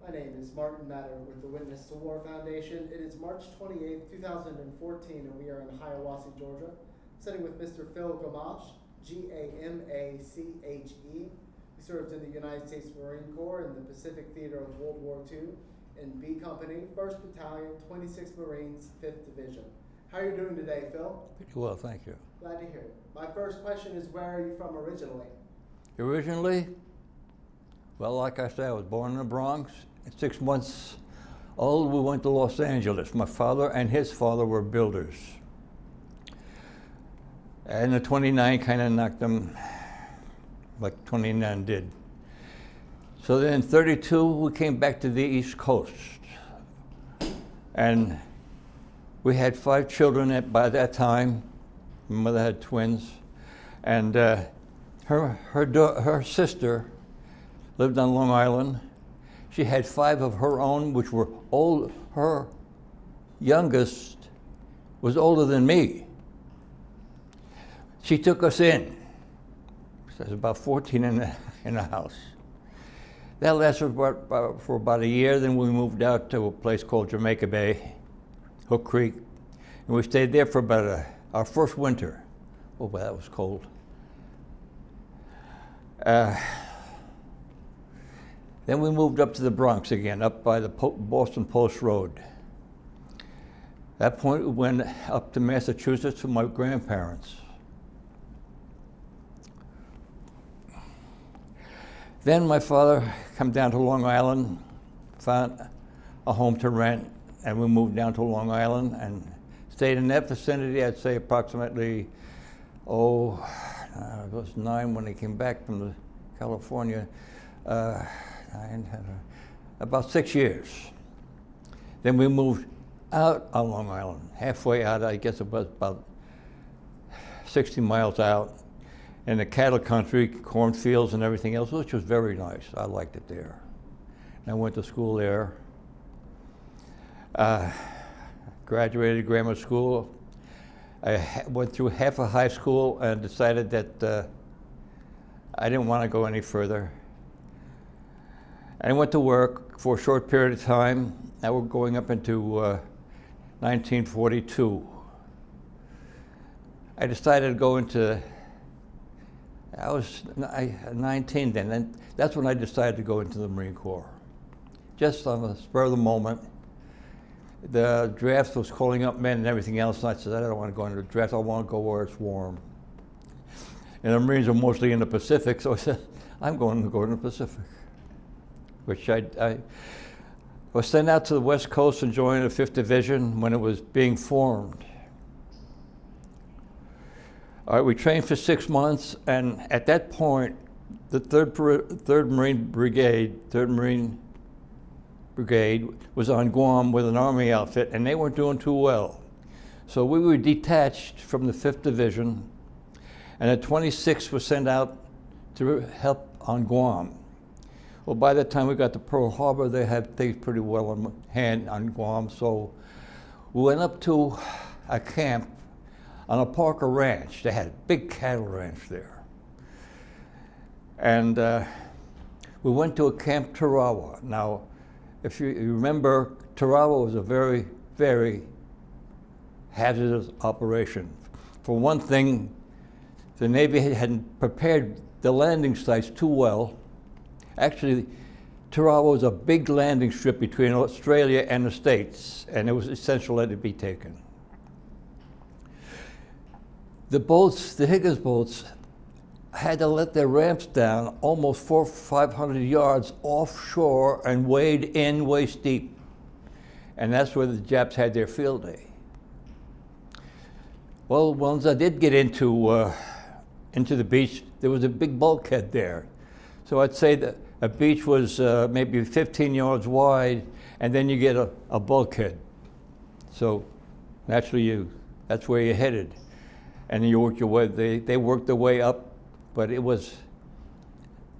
My name is Martin Matter with the Witness to War Foundation. It is March 28th, 2014, and we are in Hiawassee, Georgia, sitting with Mr. Phil Gamache, Gamache. He served in the United States Marine Corps in the Pacific Theater of World War II in B Company, 1st Battalion, 26th Marines, 5th Division. How are you doing today, Phil? Pretty well, thank you. Glad to hear it. My first question is, where are you from originally? Originally, well, like I said, I was born in the Bronx. At 6 months old, we went to Los Angeles. My father and his father were builders. And the 29 kind of knocked them like 29 did. So then in 32, we came back to the East Coast. And we had 5 children by that time. My mother had twins. And her sister lived on Long Island. She had 5 of her own, which were old. Her youngest was older than me. She took us in. So there's about 14 in the house. That lasted for about a year. Then we moved out to a place called Jamaica Bay, Hook Creek, and we stayed there for about our first winter. Oh, but that was cold. Then we moved up to the Bronx again, up by the Boston Post Road. At that point, we went up to Massachusetts with my grandparents. Then my father came down to Long Island, found a home to rent, and we moved down to Long Island and stayed in that vicinity. I'd say approximately, I was 9 when he came back from California. About 6 years. Then we moved out on Long Island, halfway out, I guess it was about 60 miles out, in the cattle country, cornfields and everything else, which was very nice. I liked it there. And I went to school there. Graduated grammar school. I went through half of high school and decided that I didn't want to go any further. I went to work for a short period of time. Now we're going up into 1942. I decided to go into, I was 19 then, and that's when I decided to go into the Marine Corps. Just on the spur of the moment. The draft was calling up men and everything else, and I said, I don't want to go into the draft, I want to go where it's warm. And the Marines are mostly in the Pacific, so I said, I'm going to go in the Pacific. Which I was sent out to the West Coast and joined the 5th Division when it was being formed. All right, we trained for 6 months, and at that point, the 3rd Marine Brigade was on Guam with an Army outfit, and they weren't doing too well. So we were detached from the 5th Division, and the 26th was sent out to help on Guam. Well, by the time we got to Pearl Harbor, they had things pretty well in hand on Guam, so we went up to a camp on a Parker Ranch. They had a big cattle ranch there. And we went to a Camp Tarawa. Now, if you remember, Tarawa was a very, very hazardous operation. For one thing, the Navy hadn't prepared the landing sites too well. Actually, Tarawa was a big landing strip between Australia and the States, and it was essential that it be taken. The boats, the Higgins boats, had to let their ramps down almost 400 or 500 yards offshore and wade in waist deep. And that's where the Japs had their field day. Well, once I did get into the beach, there was a big bulkhead there. So I'd say that a beach was maybe 15 yards wide, and then you get a bulkhead. So naturally, that's where you're headed. And you work your way, they worked their way up, but it was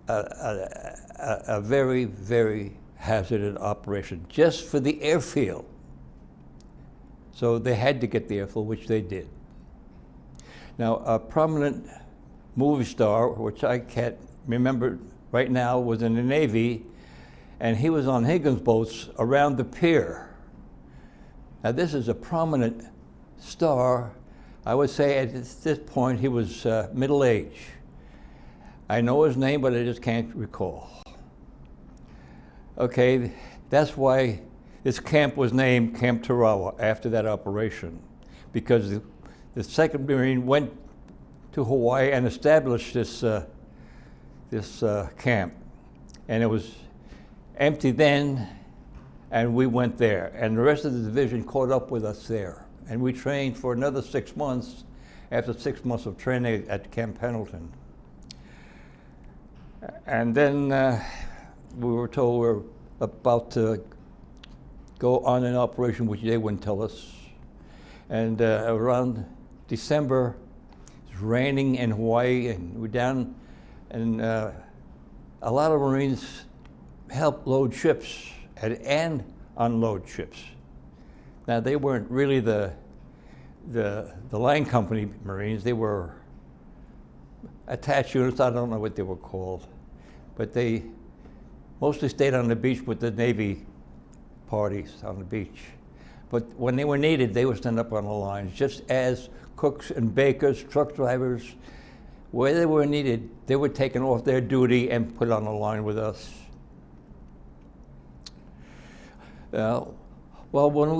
a very, very hazardous operation just for the airfield. So they had to get the airfield, which they did. Now, a prominent movie star, which I can't remember right now, was in the Navy, and he was on Higgins boats around the pier. Now this is a prominent star. I would say at this point he was middle age. I know his name, but I just can't recall. Okay, that's why this camp was named Camp Tarawa after that operation, because the 2nd Marine went to Hawaii and established this camp, and it was empty then, and we went there, and the rest of the division caught up with us there, and we trained for another 6 months after 6 months of training at Camp Pendleton. And then we were told we were about to go on an operation which they wouldn't tell us. And around December, it was raining in Hawaii, and we're down, and a lot of Marines helped load ships and unload ships. Now they weren't really the line company Marines, they were attached units, I don't know what they were called, but they mostly stayed on the beach with the Navy parties on the beach. But when they were needed, they would stand up on the lines, just as cooks and bakers, truck drivers, where they were needed, they were taken off their duty and put on the line with us. Well, when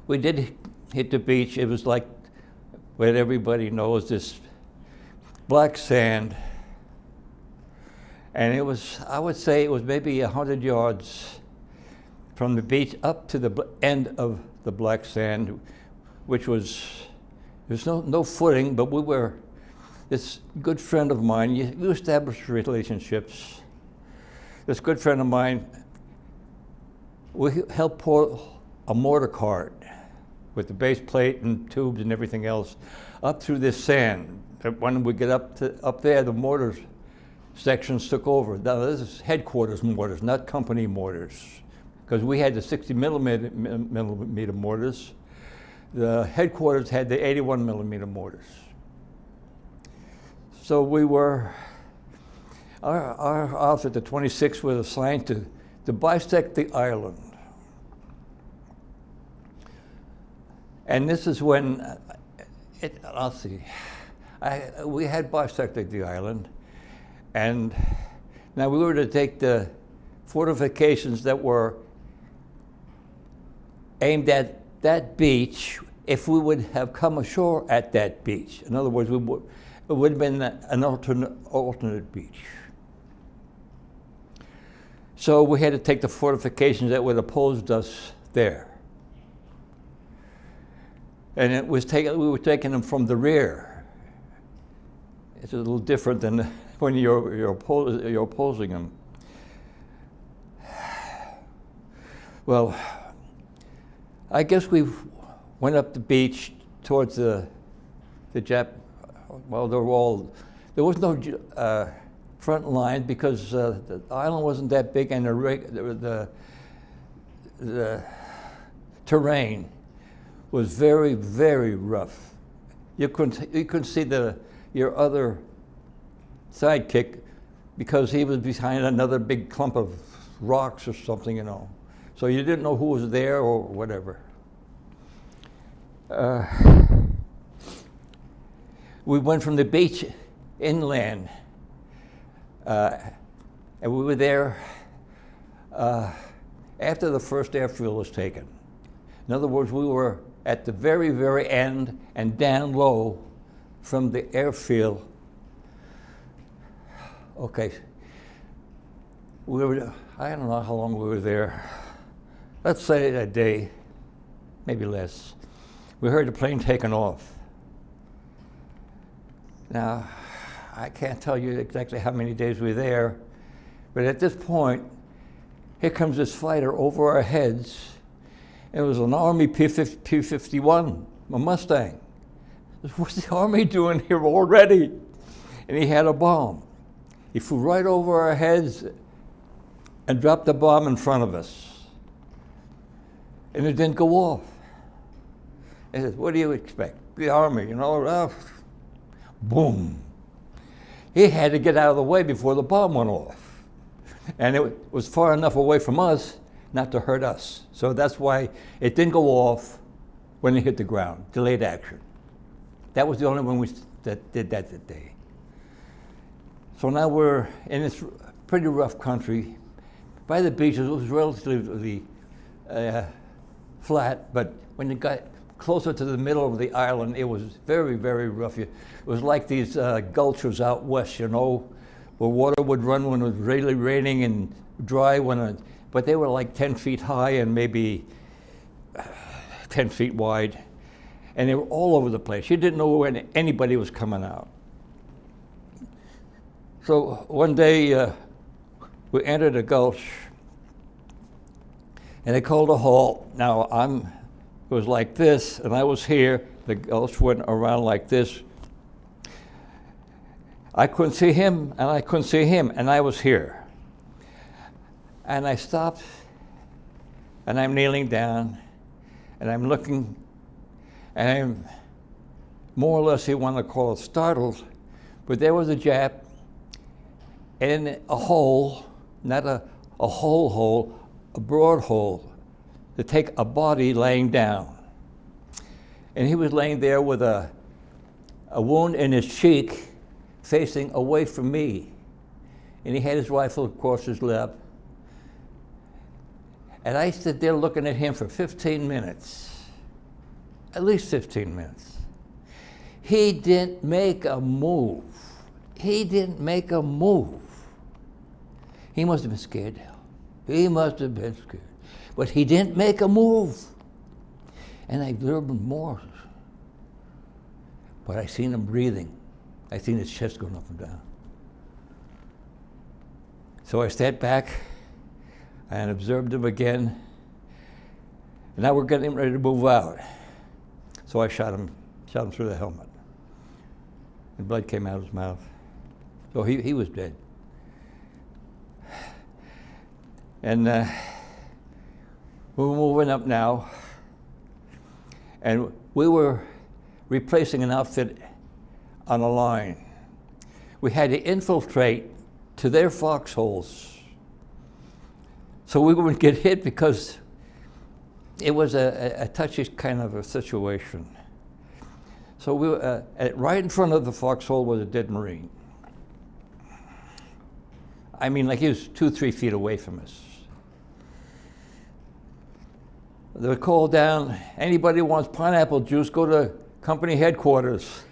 we did hit the beach, it was like what everybody knows, this black sand. And it was, I would say it was maybe 100 yards from the beach up to the end of the black sand, which was, there's no footing, but we were, this good friend of mine, you establish relationships. This good friend of mine, we helped pour a mortar cart with the base plate and tubes and everything else up through this sand. When we get up there, the mortar sections took over. Now this is headquarters mortars, not company mortars, because we had the 60 millimeter mortars. The headquarters had the 81 millimeter mortars. So we were, our outfit, the 26th, was assigned to bisect the island. And this is when, I'll see, we had bisected the island, and now we were to take the fortifications that were aimed at that beach if we would have come ashore at that beach. In other words, it would have been an alternate beach. So we had to take the fortifications that would have opposed us there. And it was we were taking them from the rear. It's a little different than when you're opposing them. Well, I guess we went up the beach towards the Jap. Well, there was no front line because the island wasn't that big, and the terrain was very, very rough. You couldn't see your other sidekick because he was behind another big clump of rocks or something, you know. So you didn't know who was there or whatever. We went from the beach inland, and we were there after the first airfield was taken. In other words, we were at the very, very end and down low from the airfield. Okay, I don't know how long we were there. Let's say a day, maybe less. We heard the plane taking off. Now, I can't tell you exactly how many days we were there, but at this point, here comes this fighter over our heads. It was an Army P-51, a Mustang. What's the Army doing here already? And he had a bomb. He flew right over our heads and dropped the bomb in front of us. And it didn't go off. He said, what do you expect? The Army, you know? Boom. He had to get out of the way before the bomb went off. And it was far enough away from us not to hurt us. So that's why it didn't go off when it hit the ground, delayed action. That was the only one that did that day. So now we're in this pretty rough country. By the beaches, it was relatively flat, but when you got closer to the middle of the island, it was very, very rough. It was like these gulches out west, you know, where water would run when it was really raining and dry but they were like 10 feet high and maybe 10 feet wide. And they were all over the place. You didn't know when anybody was coming out. So one day we entered a gulch and they called a halt. Now it was like this and I was here. The gulch went around like this. I couldn't see him and I couldn't see him and I was here. And I stopped and I'm kneeling down and I'm looking and I'm more or less, you want to call it startled, but there was a Jap in a hole, not a whole hole, a broad hole, to take a body laying down. And he was laying there with a wound in his cheek facing away from me. And he had his rifle across his lap. And I stood there looking at him for 15 minutes, at least 15 minutes. He didn't make a move. He didn't make a move. He must have been scared. He must have been scared. But he didn't make a move. And I observed him more. But I seen him breathing. I seen his chest going up and down. So I stepped back and observed him again. And now we're getting ready to move out. So I shot him through the helmet. And blood came out of his mouth. So he was dead. And we were moving up now. And we were replacing an outfit on a line. We had to infiltrate to their foxholes so we wouldn't get hit because it was a touchy kind of a situation. So we were, right in front of the foxhole was a dead Marine. I mean, like he was 2-3 feet away from us. They would call down, anybody wants pineapple juice, go to company headquarters.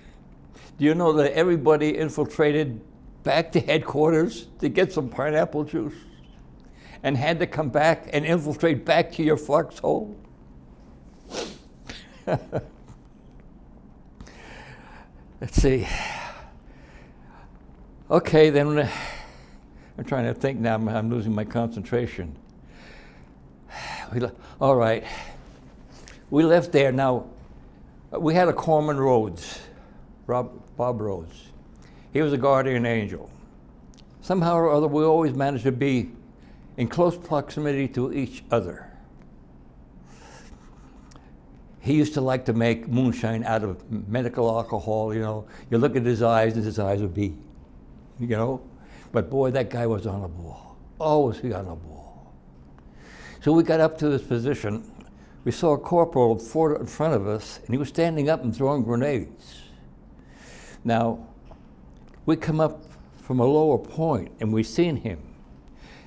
Do you know that everybody infiltrated back to headquarters to get some pineapple juice and had to come back and infiltrate back to your foxhole? Let's see. Okay, then I'm trying to think now, I'm losing my concentration. All right, we left there. Now, we had a Corman Rhodes, Bob Rhodes. He was a guardian angel. Somehow or other, we always managed to be in close proximity to each other. He used to like to make moonshine out of medical alcohol, you know. You look at his eyes, and his eyes would be, you know. But boy, that guy was on the ball. Oh, was he on the ball. So we got up to this position. We saw a corporal in front of us, and he was standing up and throwing grenades. Now, we come up from a lower point, and we seen him.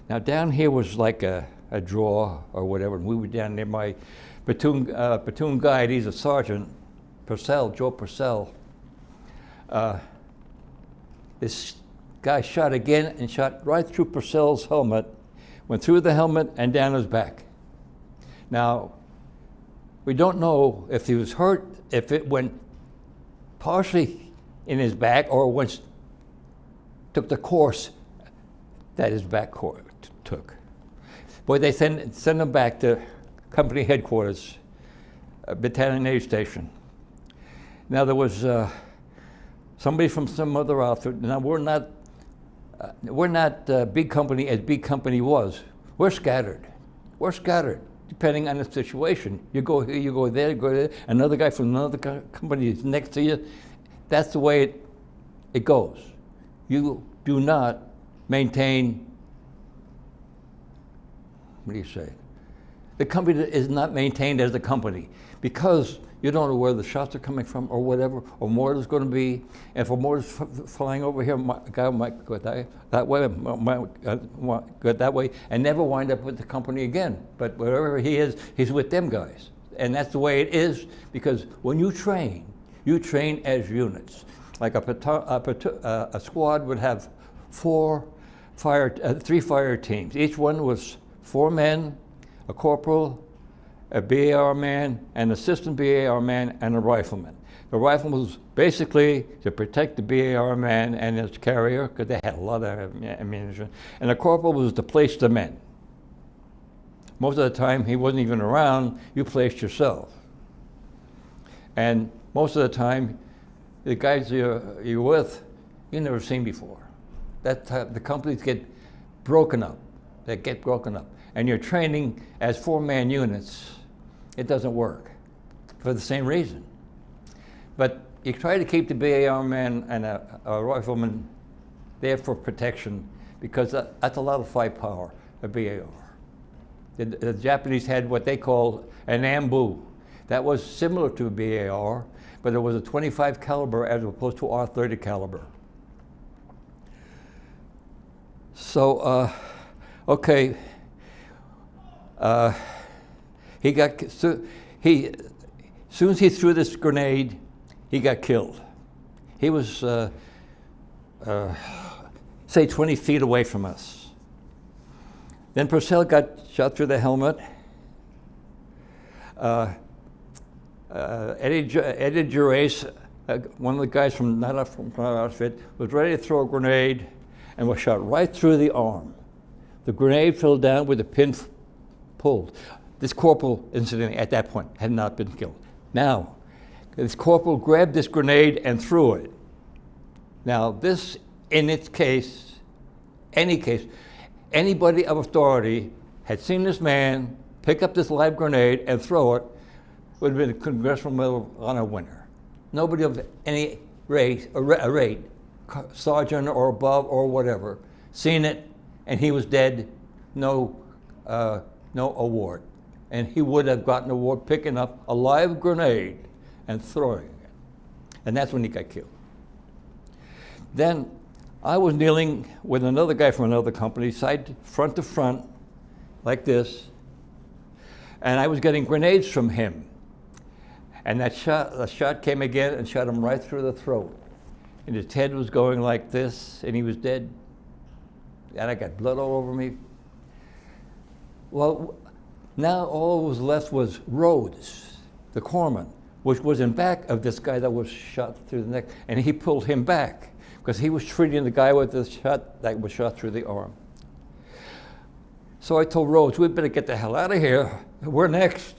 Now, down here was like a draw or whatever, and we were down there. My platoon guide, he's a sergeant, Joe Purcell. This guy shot again and shot right through Purcell's helmet, went through the helmet and down his back. Now, we don't know if he was hurt, if it went partially in his back or took the course that his back took. Boy, they send him back to company headquarters, Battalion A Station. Now there was somebody from some other outfit. Now we're not big company as big company was. We're scattered. We're scattered, depending on the situation. You go here, you go there, you go there. Another guy from another company is next to you. That's the way it goes. You do not maintain what do you say? The company is not maintained as a company because you don't know where the shots are coming from or whatever, or mortars going to be. And if a mortar's flying over here, a guy might go that way, might go that way, and never wind up with the company again. But wherever he is, he's with them guys. And that's the way it is, because when you train as units. Like a squad would have three fire teams. Each one was 4 men, a corporal, a BAR man, an assistant BAR man, and a rifleman. The rifleman was basically to protect the BAR man and his carrier, because they had a lot of ammunition, and the corporal was to place the men. Most of the time, he wasn't even around, you placed yourself. And most of the time, the guys you're with, you've never seen before. The companies get broken up. They get broken up. And you're training as 4-man units. It doesn't work for the same reason. But you try to keep the BAR man and a rifleman there for protection, because that's a lot of firepower, a BAR. The Japanese had what they call an ambu. That was similar to a BAR, but it was a 25 caliber as opposed to our 30 caliber. So, okay, soon as he threw this grenade, he got killed. He was, say, 20 feet away from us. Then Purcell got shot through the helmet. Eddie Gerace, one of the guys from our outfit, was ready to throw a grenade and was shot right through the arm. The grenade fell down with the pin pulled. This corporal, incidentally, at that point, had not been killed. Now, this corporal grabbed this grenade and threw it. Now, this, in its case, anybody of authority had seen this man pick up this live grenade and throw it, would have been a Congressional Medal of Honor winner. Nobody of any rate, sergeant or above or whatever, seen it, and he was dead, no award. And he would have gotten an award picking up a live grenade and throwing it. And that's when he got killed. Then I was kneeling with another guy from another company, front to front, like this, and I was getting grenades from him. And the shot came again and shot him right through the throat. And his head was going like this, and he was dead. And I got blood all over me. Well, now all that was left was Rhodes, the corpsman, which was in back of this guy that was shot through the neck, and he pulled him back because he was treating the guy with the shot that was shot through the arm. So I told Rhodes, we better get the hell out of here. We're next.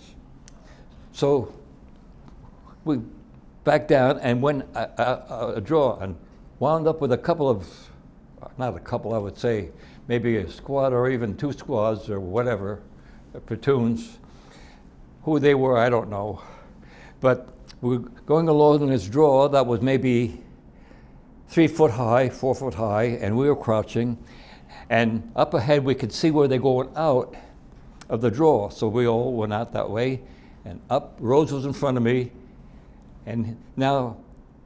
So we backed down and went a draw and wound up with a couple of, not a couple, I would say, maybe a squad or even 2 squads or whatever, platoons. Who they were, I don't know. But we were going along in this draw that was maybe 3 foot high, 4 foot high, and we were crouching. And up ahead, we could see where they're going out of the draw. So we all went out that way, and up, Rhodes was in front of me. And now,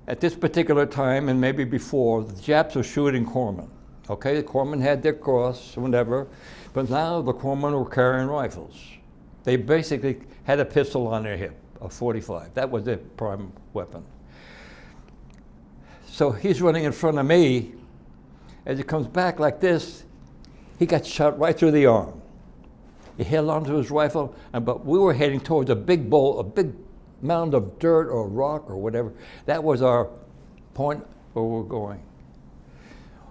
at this particular time, and maybe before, the Japs were shooting corpsmen. Okay, the corpsmen had their cross, whatever, but now the corpsmen were carrying rifles. They basically had a pistol on their hip, a .45. That was their prime weapon. So he's running in front of me. As he comes back like this, he got shot right through the arm. He held onto his rifle, but we were heading towards a big bowl, a big mound of dirt or rock or whatever. That was our point where we were going.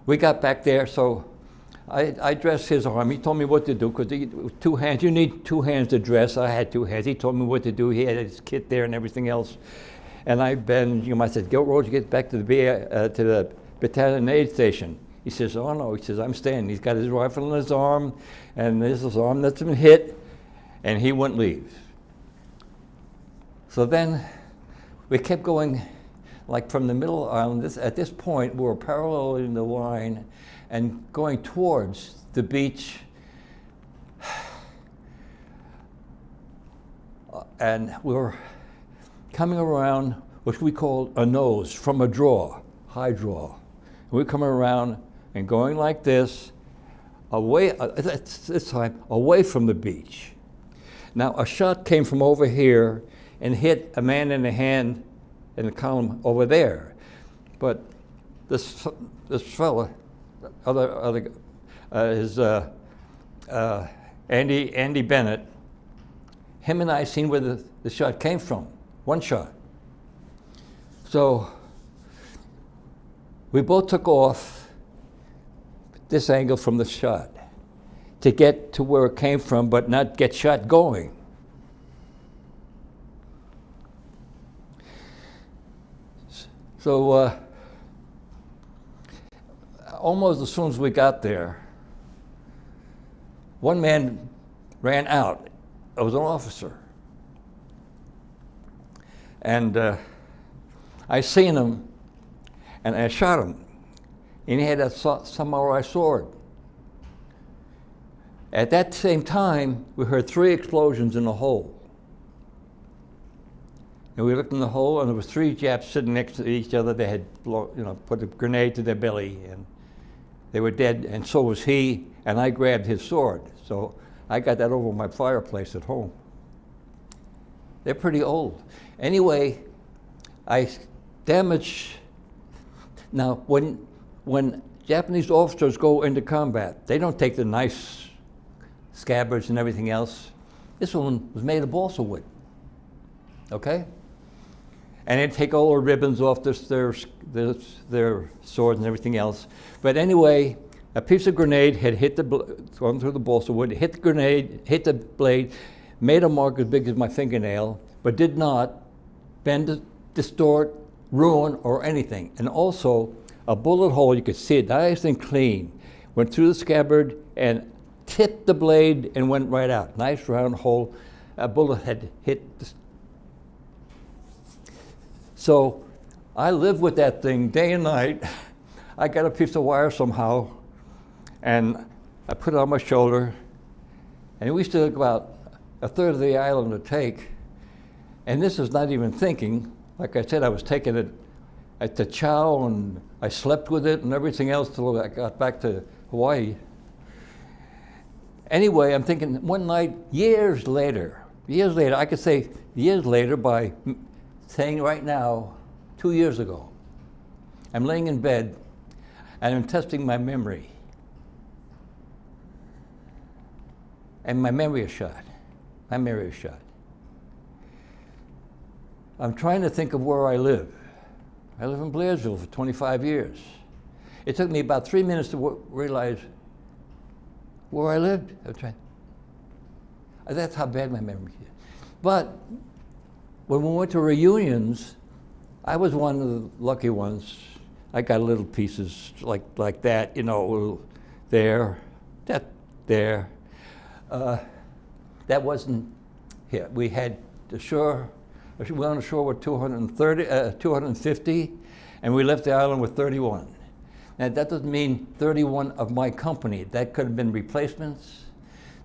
We got back there, so I dressed his arm. He told me what to do, because 2 hands, you need 2 hands to dress. I had 2 hands. He told me what to do. He had his kit there and everything else. And I said, "Go, Rhodes, get back to the battalion aid station." He says, "Oh no," he says, "I'm staying." He's got his rifle in his arm, and this is his arm that's been hit, and he wouldn't leave. So then we kept going, like from the middle island. At this point, we were paralleling the line and going towards the beach. and we were coming around what we call a nose from a draw, high draw. And we're coming around and going like this, away, this time, away from the beach. Now, a shot came from over here and hit a man in the hand in the column over there. But this fella, Andy Bennett, him and I seen where the shot came from, one shot. So we both took off this angle from the shot to get to where it came from, but not get shot going. So almost as soon as we got there, one man ran out. It was an officer. And I seen him, and I shot him. And he had a samurai sword. At that same time, we heard 3 explosions in the hole. And we looked in the hole, and there was 3 Japs sitting next to each other. They had, put a grenade to their belly, and they were dead. And so was he. And I grabbed his sword. So I got that over my fireplace at home. They're pretty old. Anyway, I damaged. Now, when Japanese officers go into combat, they don't take the nice scabbards and everything else. This one was made of balsa wood. Okay? And they'd take all the ribbons off their swords and everything else. But anyway, a piece of grenade had hit gone through the balsa wood, hit the grenade, hit the blade, made a mark as big as my fingernail, but did not bend, distort, ruin, or anything. And also, a bullet hole, you could see it nice and clean, went through the scabbard and tipped the blade and went right out. Nice round hole. A bullet had hit. So I lived with that thing day and night. I got a piece of wire somehow, and I put it on my shoulder, and we still had about a third of the island to take. And this is not even thinking. Like I said, I was taking it at the chow, and I slept with it and everything else till I got back to Hawaii. Anyway, I'm thinking one night, years later, I could say years later by saying right now, 2 years ago, I'm laying in bed and I'm testing my memory. And my memory is shot. My memory is shot. I'm trying to think of where I live. I live in Blairsville for 25 years. It took me about 3 minutes to realize where I lived. That's how bad my memory is. But when we went to reunions, I was one of the lucky ones. I got little pieces like that, there, there. That wasn't here. We had the shore. We went on the shore with 250, and we left the island with 31. Now, that doesn't mean 31 of my company. That could have been replacements.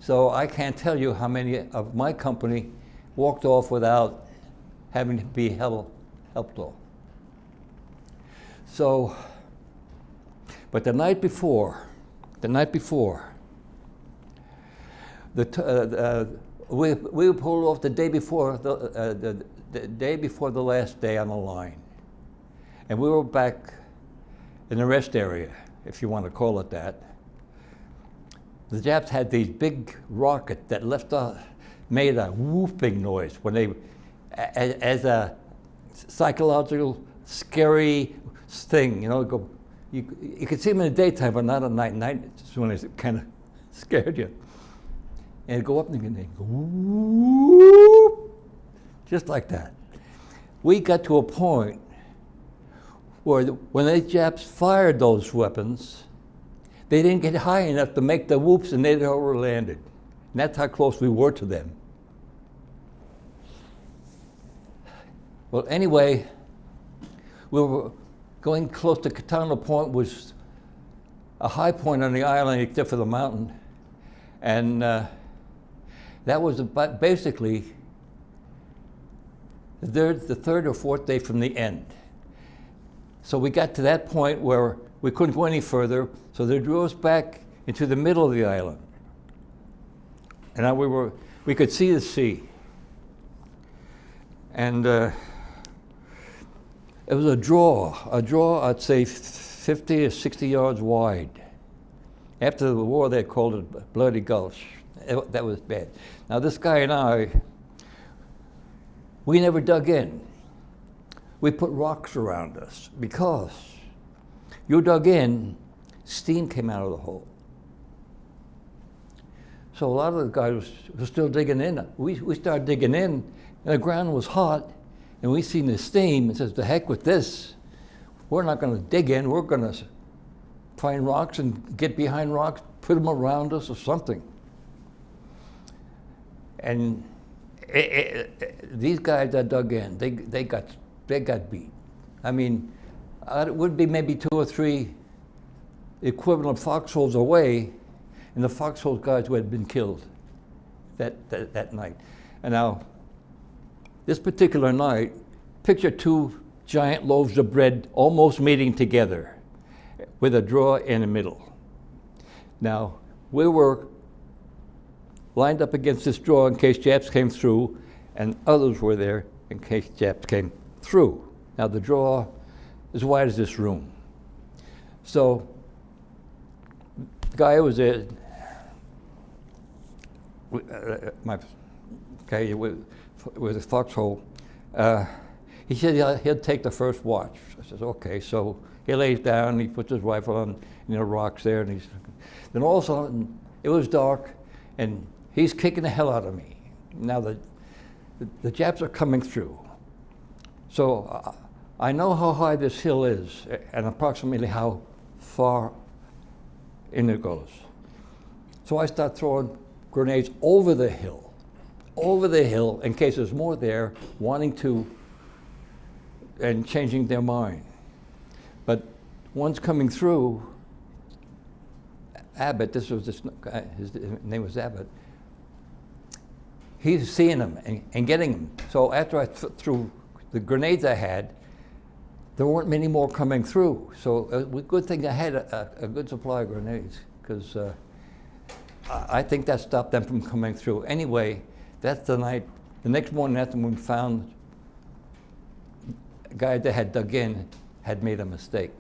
So I can't tell you how many of my company walked off without having to be helped off. So, but the night before, we pulled off the day before the day before the last day on the line, and we were back in the rest area, if you want to call it that. The Japs had these big rockets that made a whooping noise when they, as a psychological, scary thing, you could see them in the daytime, but not at night. Night, just when it kind of scared you. And it'd go up and they'd go whoop, just like that. We got to a point where when the Japs fired those weapons, they didn't get high enough to make the whoops, and they'd over landed. And that's how close we were to them. Well, anyway, we were going close to Katana Point, was a high point on the island except for the mountain. And that was basically the third or fourth day from the end. So we got to that point where we couldn't go any further, so they drew us back into the middle of the island. And now we could see the sea. And it was a draw, I'd say 50 or 60 yards wide. After the war, they called it Bloody Gulch. That was bad. Now this guy and I, we never dug in. We put rocks around us because you dug in, steam came out of the hole. So a lot of the guys were still digging in. We started digging in, and the ground was hot, and we seen the steam and says, "The heck with this. We're not going to dig in. We're going to find rocks and get behind rocks, put them around us or something." And these guys that dug in, they got beat. I mean, it would be maybe 2 or 3 equivalent foxholes away, and the foxhole guys who had been killed that night. And now, this particular night, picture 2 giant loaves of bread almost meeting together with a drawer in the middle. Now, we were lined up against this drawer in case Japs came through, and others were there in case Japs came through. Now, the drawer is as wide as this room. So, the guy who was there, with a foxhole, he said he'll take the first watch. I said, okay. So he lays down, he puts his rifle on, rocks there, and then all of a sudden, it was dark, and he's kicking the hell out of me. Now the Japs are coming through. So I know how high this hill is and approximately how far in it goes. So I start throwing grenades over the hill in case there's more there wanting to and changing their mind. But one's coming through, Abbott, this guy, his name was Abbott, he's seeing them and getting them. So after I threw the grenades I had, there weren't many more coming through. So a good thing I had a good supply of grenades, because I think that stopped them from coming through. Anyway, that's the night. The next morning after we found a guy that had dug in had made a mistake.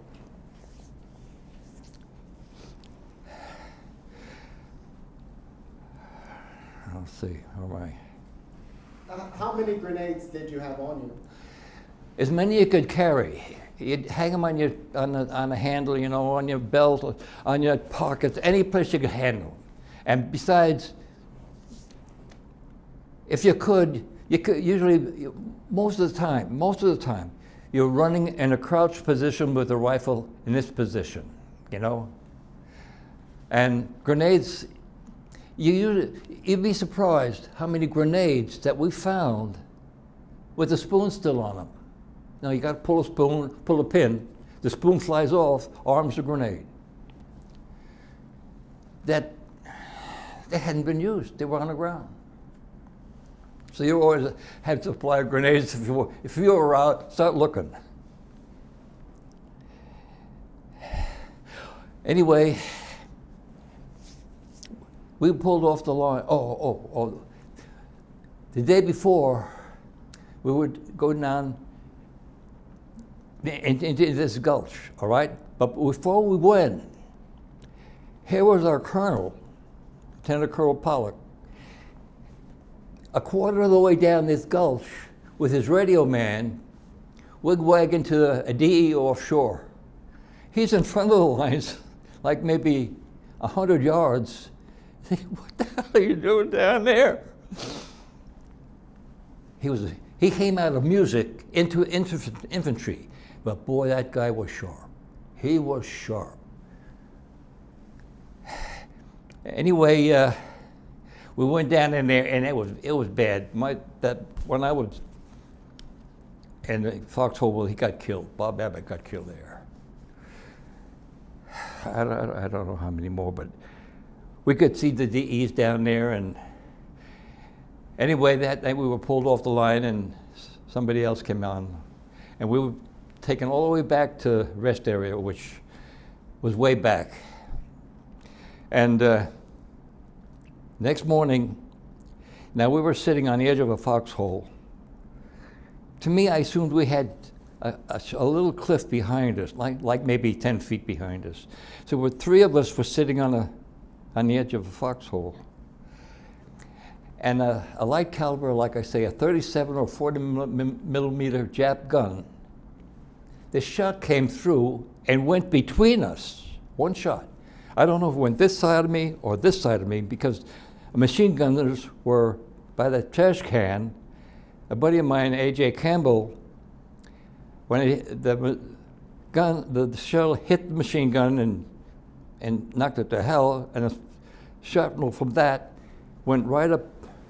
Let's see, all right. How many grenades did you have on you? As many you could carry. You'd hang them on a handle, on your belt, on your pockets, any place you could handle. And besides, if you could usually, most of the time, you're running in a crouched position with a rifle in this position, And grenades, you'd be surprised how many grenades that we found with the spoon still on them. Now you got to pull a spoon, pull a pin, the spoon flies off, arms the grenade. They hadn't been used, they were on the ground. So you always had to supply grenades. If you were out, start looking. Anyway, we pulled off the line. The day before, we would go down into this gulch, all right? But before we went, here was our colonel, Lieutenant Colonel Pollock, a quarter of the way down this gulch with his radio man, wigwagging to a DE offshore. He's in front of the lines, like maybe 100 yards. What the hell are you doing down there? He came out of music into infantry, but boy, that guy was sharp. He was sharp. Anyway, we went down in there, and it was bad. When I was in the foxhole, well, he got killed. Bob Abbott got killed there. I don't know how many more, but we could see the DEs down there, and anyway, that night we were pulled off the line and somebody else came on, and we were taken all the way back to rest area, which was way back. And next morning, now we were sitting on the edge of a foxhole. To me, I assumed we had a little cliff behind us, like maybe 10 feet behind us. So three of us were sitting on the edge of a foxhole. And a light caliber, like I say, a 37 or 40 millimeter Jap gun, this shot came through and went between us, one shot. I don't know if it went this side of me or this side of me, because machine gunners were by the trash can. A buddy of mine, A.J. Campbell, when the shell hit the machine gun and knocked it to hell, and a shrapnel from that went right up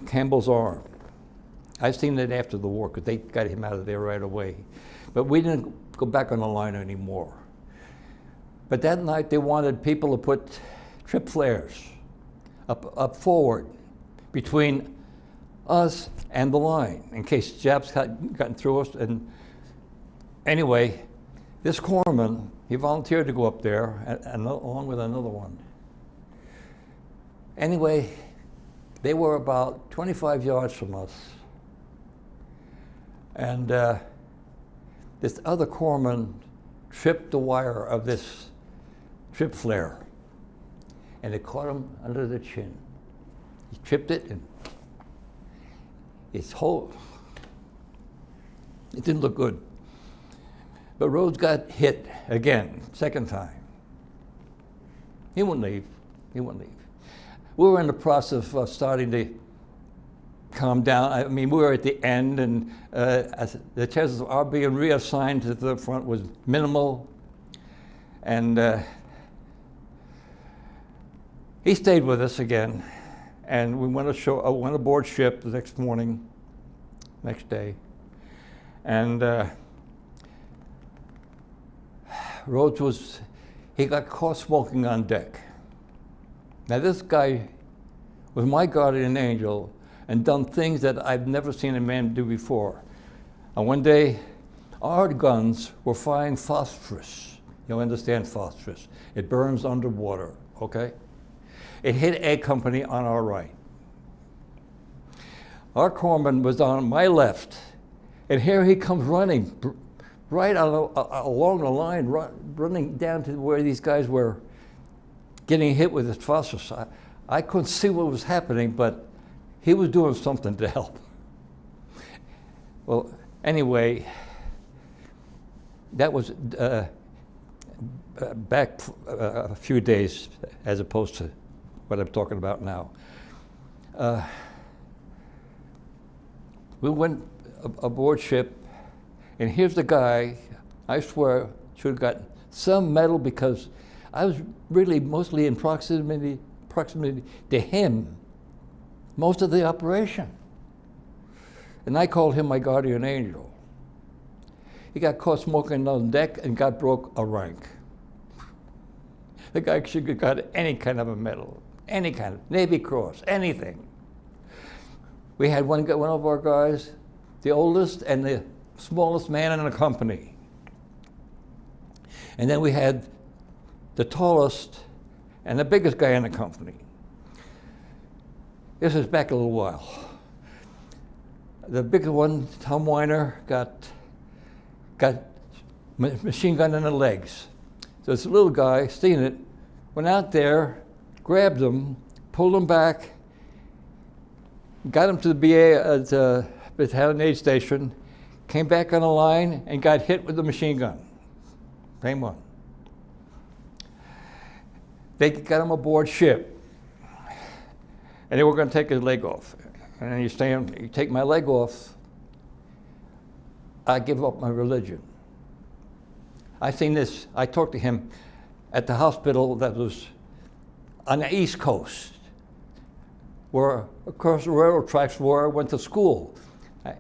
Campbell's arm. I've seen it after the war, because they got him out of there right away. But we didn't go back on the line anymore. But that night they wanted people to put trip flares up forward between us and the line, in case Japs had gotten through us. And anyway, this corpsman, he volunteered to go up there, and along with another one. Anyway, they were about 25 yards from us. And this other corpsman tripped the wire of this trip flare, and it caught him under the chin. He tripped it, and it didn't look good. But Rhodes got hit again, second time. He wouldn't leave. He wouldn't leave. We were in the process of starting to calm down. I mean, we were at the end, and the chances of our being reassigned to the front was minimal. And he stayed with us again, and we went aboard ship the next morning, next day. And Rhodes he got caught smoking on deck. Now this guy was my guardian angel and done things that I've never seen a man do before. And one day, our guns were firing phosphorus. You'll understand phosphorus. It burns underwater, okay? It hit A Company on our right. Our corpsman was on my left, and here he comes running, right along the line, running down to where these guys were getting hit with this phosphorus. I couldn't see what was happening, but he was doing something to help. Well, anyway, that was back a few days as opposed to what I'm talking about now. We went aboard ship, and here's the guy, I swear, should have got some medal, because I was really mostly in proximity to him most of the operation. And I called him my guardian angel. He got caught smoking on deck and broke a rank. The guy should have got any kind of a medal, any kind of Navy Cross, anything. We had one of our guys, the oldest and the smallest man in the company. And then we had the tallest and the biggest guy in the company. This is back a little while. The bigger one, Tom Weiner, got machine gun in the legs. So this little guy, seeing it, went out there, grabbed him, pulled him back, got him to the BA, battalion aid station, came back on the line, and got hit with the machine gun. Same one. They got him aboard ship, and they were going to take his leg off. And then he's saying, "You take my leg off, I give up my religion." I seen this. I talked to him at the hospital that was on the East Coast, where across the railroad tracks where I went to school.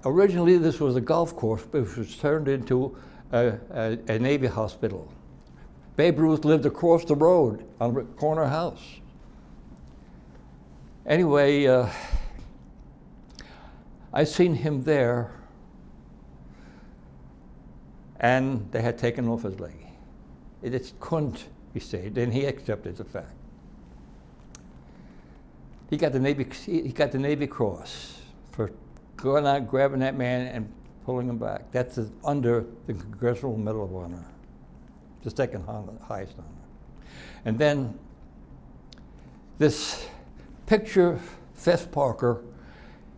Originally, this was a golf course, but it was turned into a Navy hospital. Babe Ruth lived across the road on a corner house. Anyway, I seen him there and they had taken off his leg. It just couldn't be saved, and he accepted the fact. He got the Navy Cross for going out, grabbing that man, and pulling him back. That's under the Congressional Medal of Honor, the second highest honor. And then this picture, Fess Parker,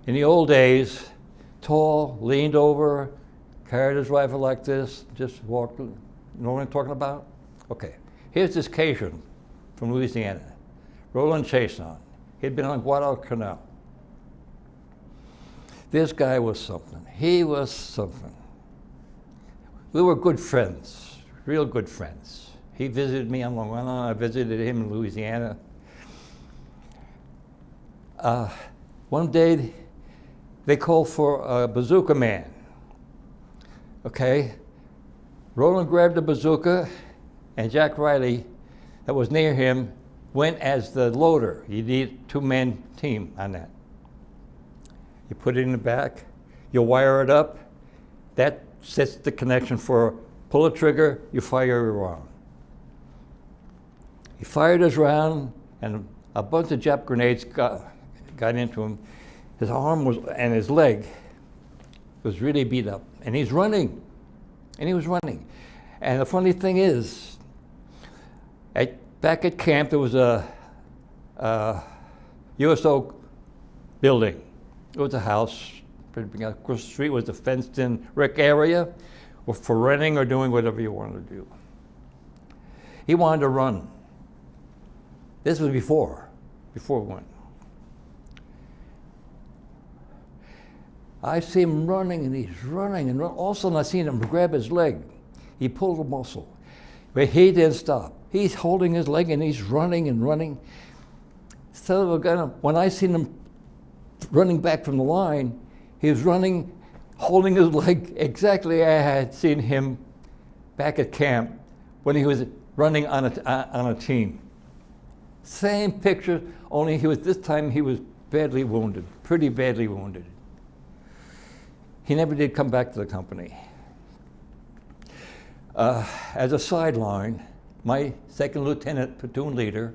in the old days, tall, leaned over, carried his rifle like this, just walked. You know what I'm talking about? Okay, here's this Cajun from Louisiana, Roland Chason. He'd been on Guadalcanal. This guy was something. He was something. We were good friends, real good friends. He visited me on Long Island. I visited him in Louisiana. One day, they called for a bazooka man. Okay, Roland grabbed the bazooka, and Jack Riley, that was near him, went as the loader. You need a two-man team on that. You put it in the back, you wire it up, that sets the connection for pull the trigger, you fire your round. He fired his round, and a bunch of Jap grenades got into him. His arm was, and his leg was really beat up, and he's running, and he was running. And the funny thing is, back at camp, there was a USO building. It was a house. Across the street was a fenced-in rec area for renting or doing whatever you wanted to do. He wanted to run. This was before we went. I see him running, and he's running, and all of a sudden I seen him grab his leg. He pulled a muscle, but he didn't stop. He's holding his leg, and he's running and running. So when I seen him running back from the line, he was running, holding his leg exactly as I had seen him back at camp when he was running on a team. Same picture, only this time he was badly wounded, pretty badly wounded. He never did come back to the company. As a sideline, my second lieutenant platoon leader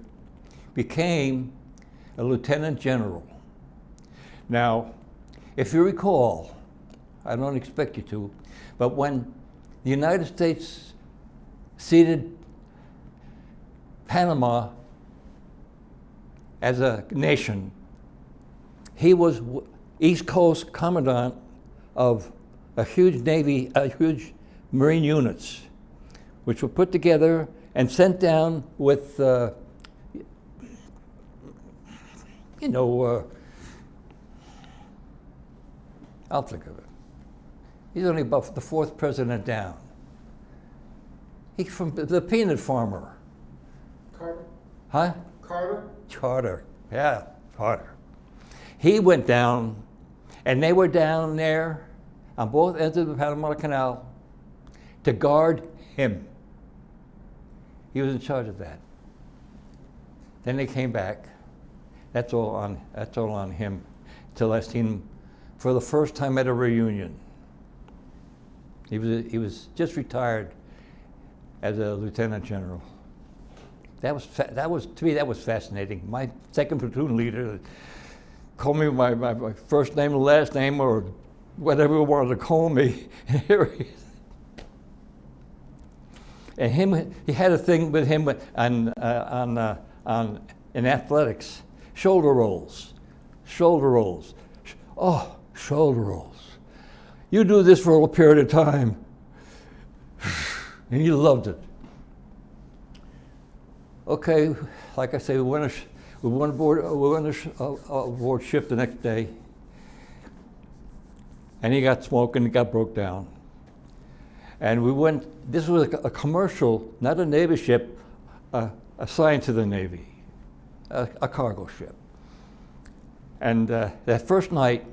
became a lieutenant general. Now, if you recall, I don't expect you to, but when the United States ceded Panama as a nation, he was East Coast Commandant of a huge Marine units, which were put together and sent down with, I'll think of it. He's only about the fourth president down. He's from the peanut farmer. Carter? Huh? Carter? Carter, yeah, Carter. He went down, and they were down there on both ends of the Panama Canal to guard him. He was in charge of that. Then they came back. That's all on him. Till I seen him for the first time at a reunion. He was just retired as a lieutenant general. That was to me, that was fascinating. My second platoon leader called me by my first name and last name, or whatever he wanted to call me. And here he is. And he had a thing with him in athletics, shoulder rolls. Oh, shoulder rolls. You do this for a period of time. And he loved it. Okay, like I say, we went aboard ship the next day. And he got smoking, and got broke down. And we went, this was a commercial, not a Navy ship, assigned to the Navy, a cargo ship. And that first night,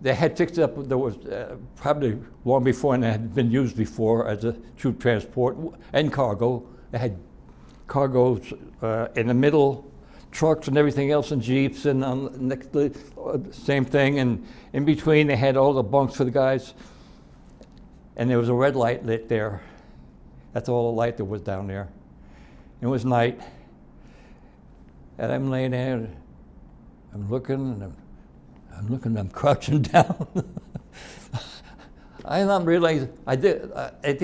they had fixed it up, there was probably long before, and it had been used before as a troop transport and cargo. They had cargoes in the middle, trucks and everything else, and jeeps, and next same thing, and in between they had all the bunks for the guys. and there was a red light lit there. That's all the light that was down there. It was night, and I'm laying there, I'm looking, and I'm crouching down. I didn't realize, it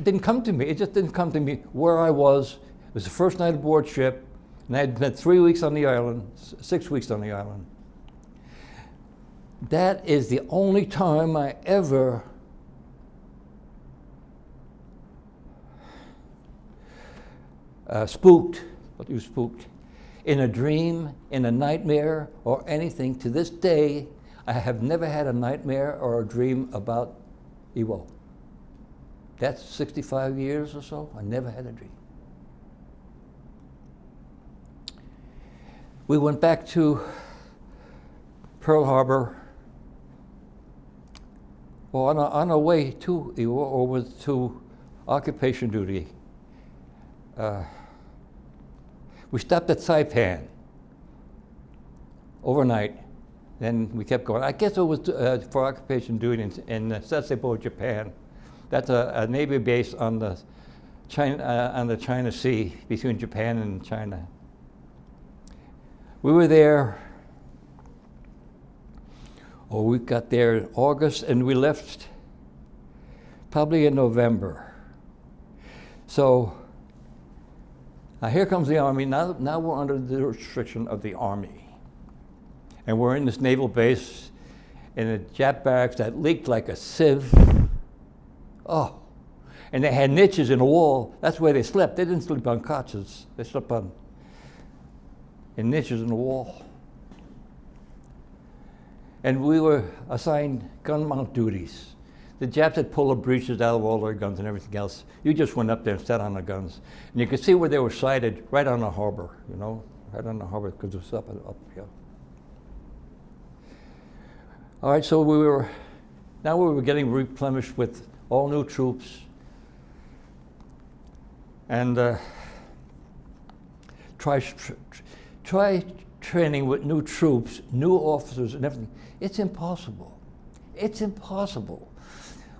didn't come to me, it just didn't come to me where I was. It was the first night aboard ship, and I had been 3 weeks on the island, 6 weeks on the island. That is the only time I ever spooked in a dream, in a nightmare, or anything. To this day, I have never had a nightmare or a dream about Iwo. That's 65 years or so. I never had a dream. We went back to Pearl Harbor. Well, on our way to Iwo, or to occupation duty, we stopped at Saipan overnight. Then we kept going. I guess it was for occupation duty in Sasebo, Japan. That's a Navy base on the China Sea, between Japan and China. We were there. Oh, we got there in August, and we left probably in November. So here comes the Army. Now we're under the restriction of the Army. And we're in this naval base in a Jap barracks that leaked like a sieve. Oh, and they had niches in the wall. That's where they slept. They didn't sleep on couches. They slept in niches in the wall. And we were assigned gun mount duties. The Japs had pulled the breeches out of all their guns and everything else. You just went up there and sat on the guns. And you could see where they were sighted, right on the harbor, you know, right on the harbor, because it was up here. All right, so we were getting replenished with all new troops. And try training with new troops, new officers and everything. It's impossible. It's impossible.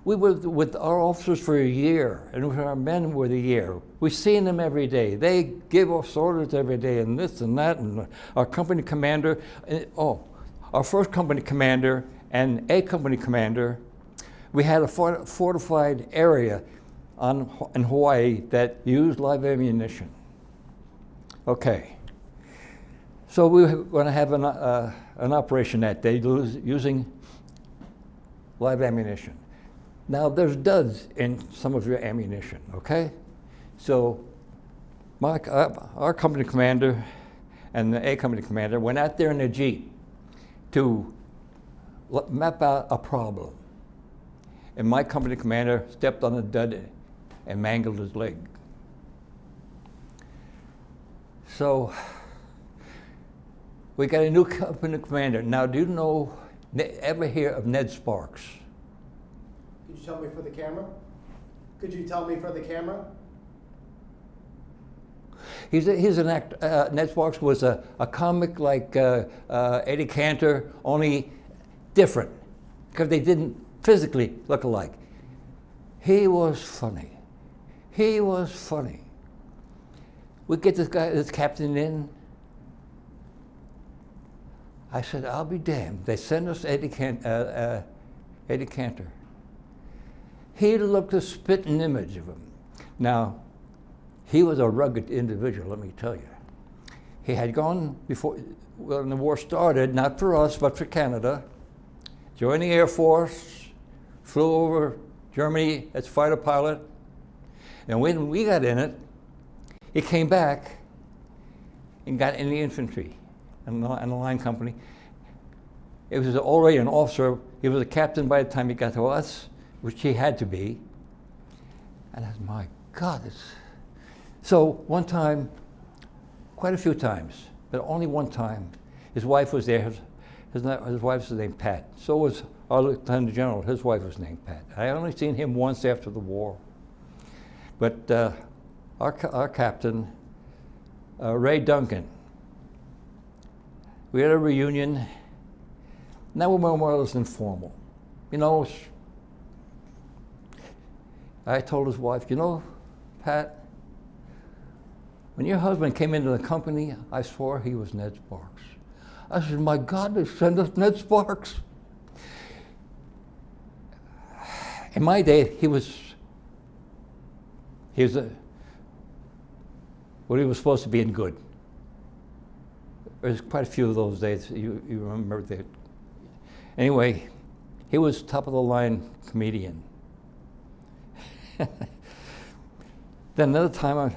We were with our officers for a year, and with our men were the year. We've seen them every day. They give us orders every day, and this and that, and our company commander, our first company commander and a company commander, we had a fortified area in Hawaii that used live ammunition. Okay. So we were going to have an operation that day using live ammunition. Now there's duds in some of your ammunition, okay? So our company commander and the A company commander went out there in a Jeep to map out a problem. And my company commander stepped on a dud and mangled his leg. So we got a new company commander. Now, do you ever hear of Ned Sparks? Could you tell me for the camera? Could you tell me for the camera? He's an actor. Ned Sparks was a comic like Eddie Cantor, only different, because they didn't physically look alike. He was funny. He was funny. We get this captain in. I said, I'll be damned. They send us Eddie Cantor. He looked a spitting image of him. Now, he was a rugged individual, let me tell you. He had gone before, when the war started, not for us, but for Canada, joined the Air Force, flew over Germany as fighter pilot, and when we got in it, he came back and got in the infantry and the line company. It was already an officer. He was a captain by the time he got to us, which he had to be. And I said, my God. So one time, quite a few times, but only one time, his wife was there. His wife was named Pat. So was our Lieutenant General. His wife was named Pat. I only seen him once after the war. But our captain, Ray Duncan, we had a reunion. Now we're more or less informal. You know, I told his wife, you know, Pat, when your husband came into the company, I swore he was Ned Sparks. I said, my God, they sent us Ned Sparks. In my day, he was what he was supposed to be in good. There's quite a few of those days, you remember that. Anyway, he was top of the line comedian. Then another time,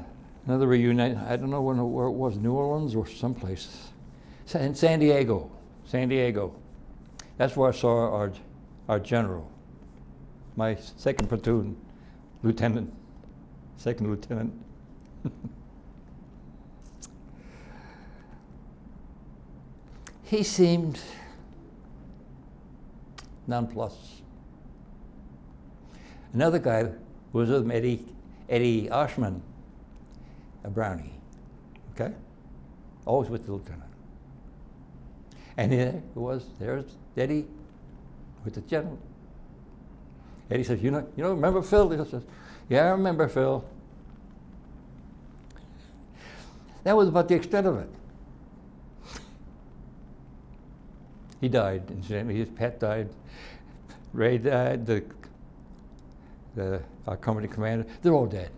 another reunion, I don't know where it was, New Orleans or someplace. In San Diego. That's where I saw our general, my second platoon second lieutenant. He seemed nonplussed. Another guy was with him, Eddie Oshman, a Brownie, okay? Always with the lieutenant. And there's Eddie with the general. Eddie says, you know, remember Phil? He says, yeah, I remember Phil. That was about the extent of it. He died, incidentally. His pet died. Ray died, our company commander. They're all dead.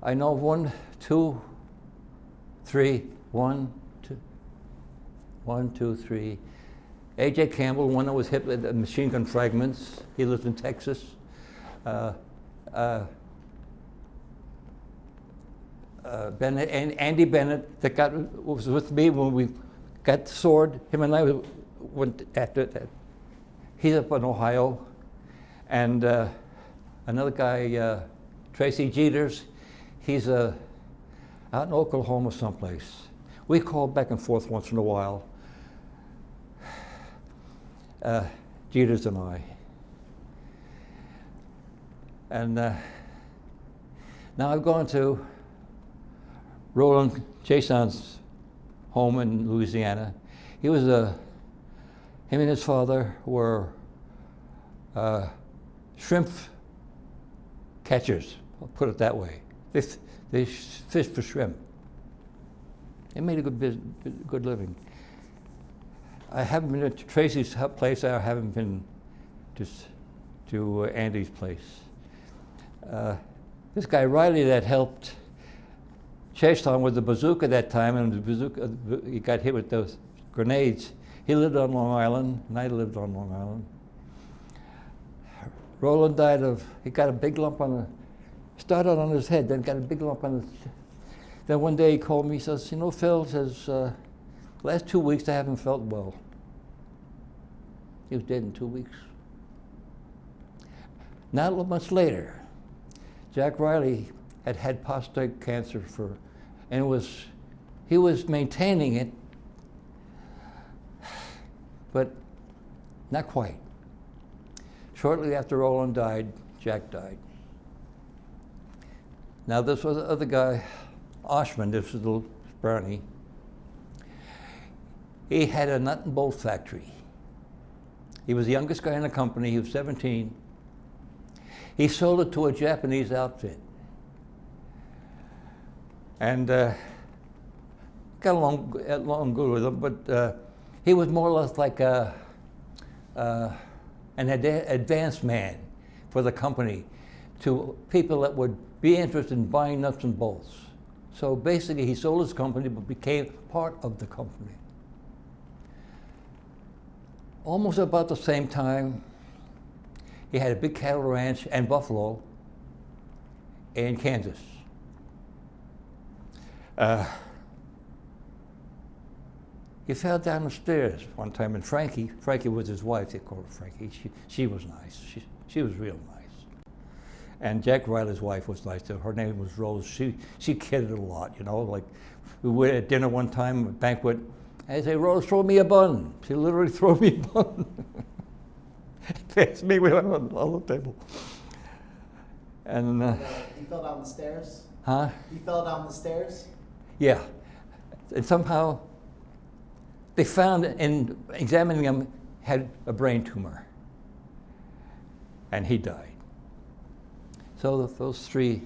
I know of 1, 2, 3. A.J. Campbell, one that was hit with machine gun fragments. He lives in Texas. Bennett and Andy Bennett that was with me when we got the sword. Him and I went after that. He's up in Ohio, and another guy, Tracy Jeters, he's out in Oklahoma someplace. We call back and forth once in a while. Jeters and I. And now I've gone to Roland Jason's home in Louisiana. He was him and his father were shrimp catchers, I'll put it that way. They fished for shrimp. They made a good living. I haven't been to Tracy's place. I haven't been to Andy's place. This guy Riley that helped chased on with the bazooka that time, and the bazooka, he got hit with those grenades. He lived on Long Island, and I lived on Long Island. Roland died he got a big lump started on his head, then got a big lump on his. Then one day he called me, he says, you know, Phil, says, last 2 weeks I haven't felt well. He was dead in 2 weeks. Not much later, Jack Riley had prostate cancer and he was maintaining it, but not quite. Shortly after Roland died, Jack died. Now this was the other guy, Oshman, this was the Brownie. He had a nut and bolt factory. He was the youngest guy in the company, he was 17. He sold it to a Japanese outfit. And got along good with him, but he was more or less like an advanced man for the company to people that would be interested in buying nuts and bolts. So basically he sold his company but became part of the company. Almost about the same time, he had a big cattle ranch and buffalo in Kansas. He fell down the stairs one time, and Frankie was his wife, they called her Frankie. She was nice, she was real nice. And Jack Riley's wife was nice too. Her name was Rose. She kidded a lot, you know, like we were at dinner one time, a banquet, and I say, Rose, throw me a bun. She literally threw me a bun. Passed me with on the table. And he fell down the stairs? Huh? He fell down the stairs? Yeah. And somehow they found, in examining him, had a brain tumor. and he died. So those three,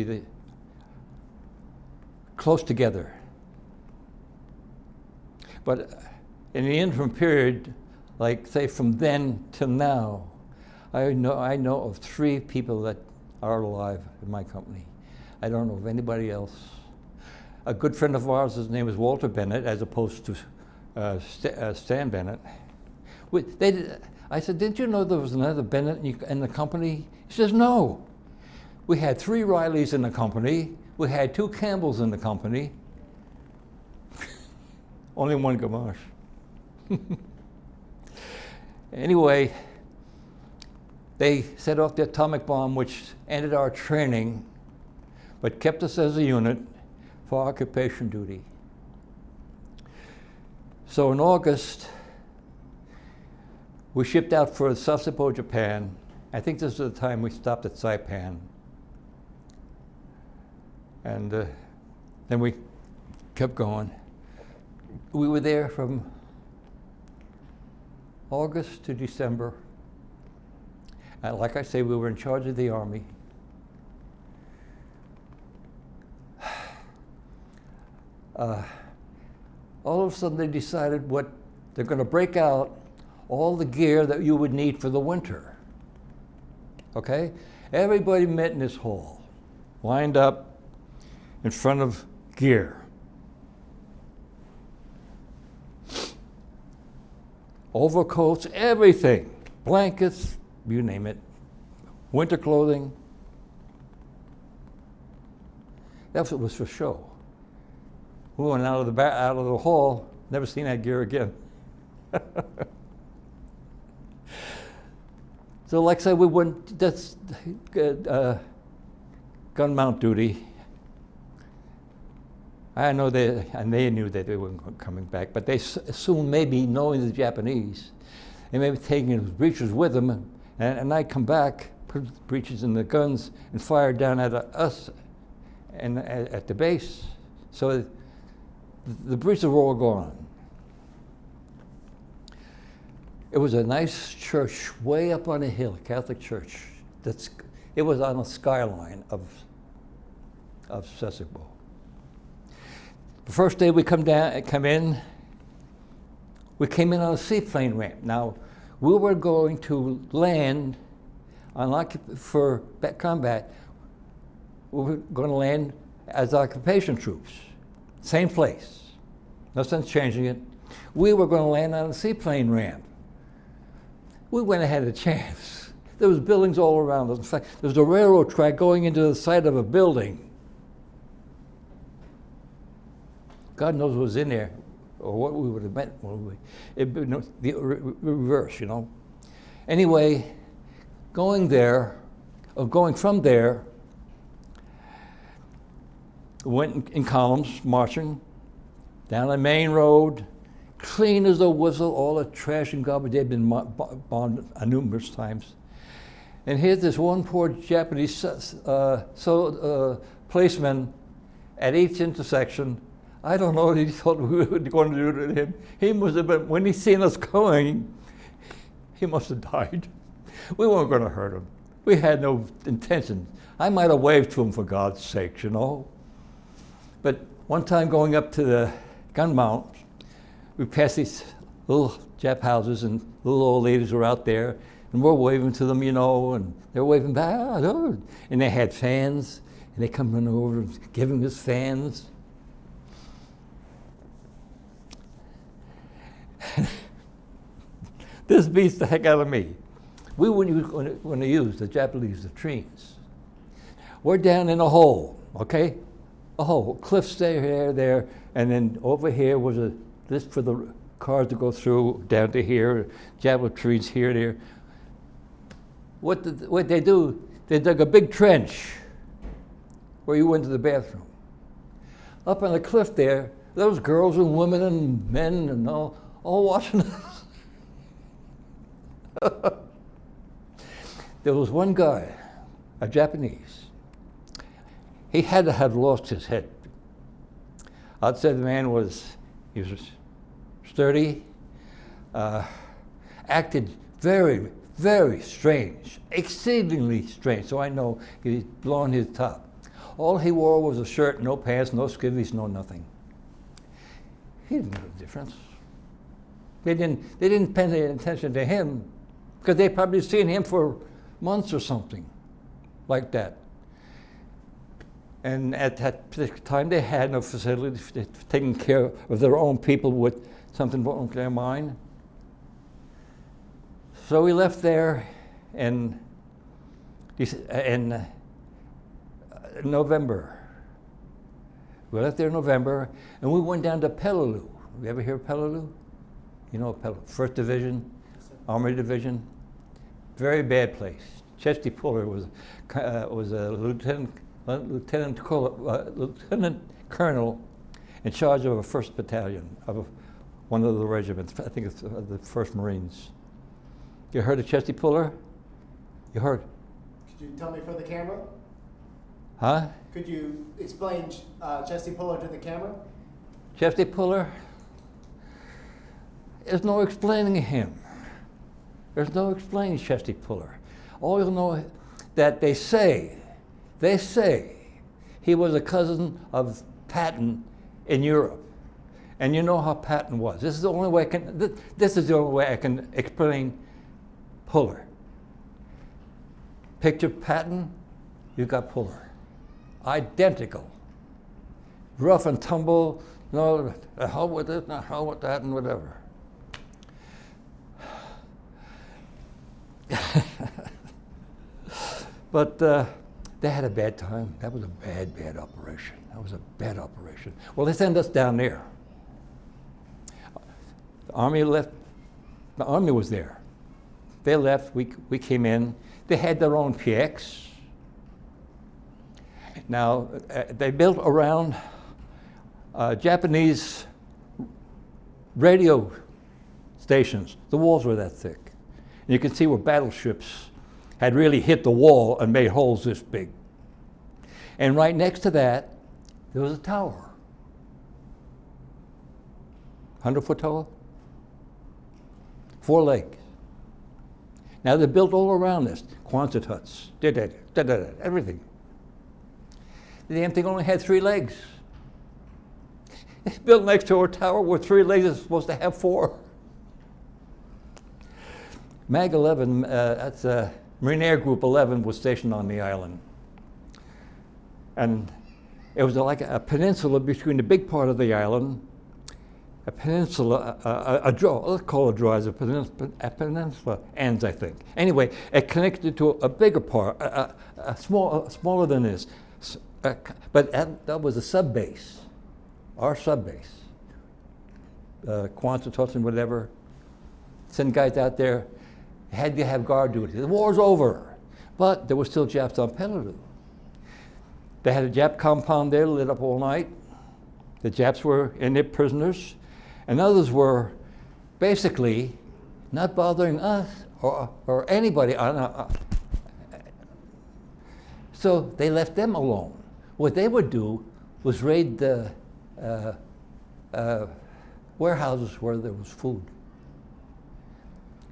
they close together. But in the interim period, like say from then till now, I know of 3 people that are alive in my company. I don't know of anybody else. A good friend of ours, his name is Walter Bennett, as opposed to Stan Bennett. I said, didn't you know there was another Bennett in the company? He says, no. We had 3 Rileys in the company. We had 2 Campbells in the company. Only 1 Gamache. Anyway, they set off the atomic bomb, which ended our training, but kept us as a unit for occupation duty. So in August, we shipped out for Sasebo, Japan. I think this is the time we stopped at Saipan. And then we kept going. We were there from August to December. And like I say, we were in charge of the Army. All of a sudden they decided they're going to break out all the gear that you would need for the winter. Okay? Everybody met in this hall, lined up in front of gear. Overcoats, everything, blankets, you name it, winter clothing. That's what was for show. We went out of the hall, never seen that gear again. So like I said, we went, that's gun mount duty. I know and they knew that they weren't coming back, but they assumed maybe, knowing the Japanese, they may be taking his breechers with them, and I'd come back, put the breechers in the guns, and fire down at us and at the base. So the breechers were all gone. It was a nice church way up on a hill, Catholic church. It was on the skyline of Sasebo. The first day we come in, we came in on a seaplane ramp. Now, we were going to land for combat. We were going to land as occupation troops. Same place. No sense changing it. We were going to land on a seaplane ramp. We went ahead of a chance. There was buildings all around us. In fact, there was a railroad track going into the side of a building. God knows what was in there, or what we would have meant. The reverse, you know. Anyway, going from there, went in columns, marching down the main road, clean as a whistle, all the trash and garbage. They'd been bombed numerous times. And here's this one poor Japanese policeman at each intersection. I don't know what he thought we were going to do to him. He must have been, when he seen us coming, he must have died. We weren't going to hurt him. We had no intention. I might have waved to him for God's sake, you know. But one time going up to the gun mount, we passed these little Jap houses, and little old ladies were out there, and we're waving to them, you know, and they're waving back, and they had fans, and they come running over and giving us fans. This beats the heck out of me. We wouldn't want to use the Japanese latrines. We're down in a hole, okay? A hole, cliffs there, and then over here was this for the cars to go through, down to here, Japanese latrines here, there. What they do, they dug a big trench where you went to the bathroom. Up on the cliff there was girls and women and men and all watching us. There was one guy, a Japanese. He had to have lost his head. I'd say the man was sturdy, acted Very, very strange, exceedingly strange. So I know he's blowing his top. All he wore was a shirt, no pants, no skivvies, no nothing. He didn't know the difference. They didn't pay any attention to him because they probably seen him for months or something like that. And at that particular time, they had no facility for taking care of their own people with something wrong with their mind. So we left there in November. We left there in November, and we went down to Peleliu. You ever hear of Peleliu? You know Peleliu, 1st Division, Army Division. Very bad place. Chesty Puller was a lieutenant colonel in charge of a 1st Battalion of one of the regiments. I think it's the 1st Marines. You heard of Chesty Puller? You heard? Could you tell me for the camera? Huh? Could you explain Chesty Puller to the camera? Chesty Puller? There's no explaining him. There's no explaining Chesty Puller. All you'll know is that they say he was a cousin of Patton in Europe. And you know how Patton was. This is the only way I can explain Puller. Picture Patton, you got Puller. Identical. Rough and tumble, no, the hell with this, not hell with that, and whatever. But they had a bad time. That was a bad, bad operation. That was a bad operation. Well, they sent us down there. The Army left. The Army was there. They left. We came in. They had their own PX. Now, they built around Japanese radio stations. The walls were that thick. And you can see where battleships had really hit the wall and made holes this big. And right next to that, there was a tower. 100-foot tower, 4 legs. Now they're built all around this, Quonset huts, everything. The damn thing only had 3 legs. It's built next to a tower with 3 legs. It's supposed to have 4. Mag 11, that's Marine Air Group 11, was stationed on the island. And it was like a peninsula between the big part of the island, a peninsula, a draw, let's call it a draw, as a peninsula ends, I think. Anyway, it connected to a bigger part, smaller than this. But that was a sub base, our sub base. Quonset huts and whatever. Send guys out there, had to have guard duty. The war's over, but there were still Japs on Peleliu. They had a Jap compound there lit up all night. The Japs were in there prisoners, and others were basically not bothering us or anybody. So they left them alone. What they would do was raid the warehouses where there was food.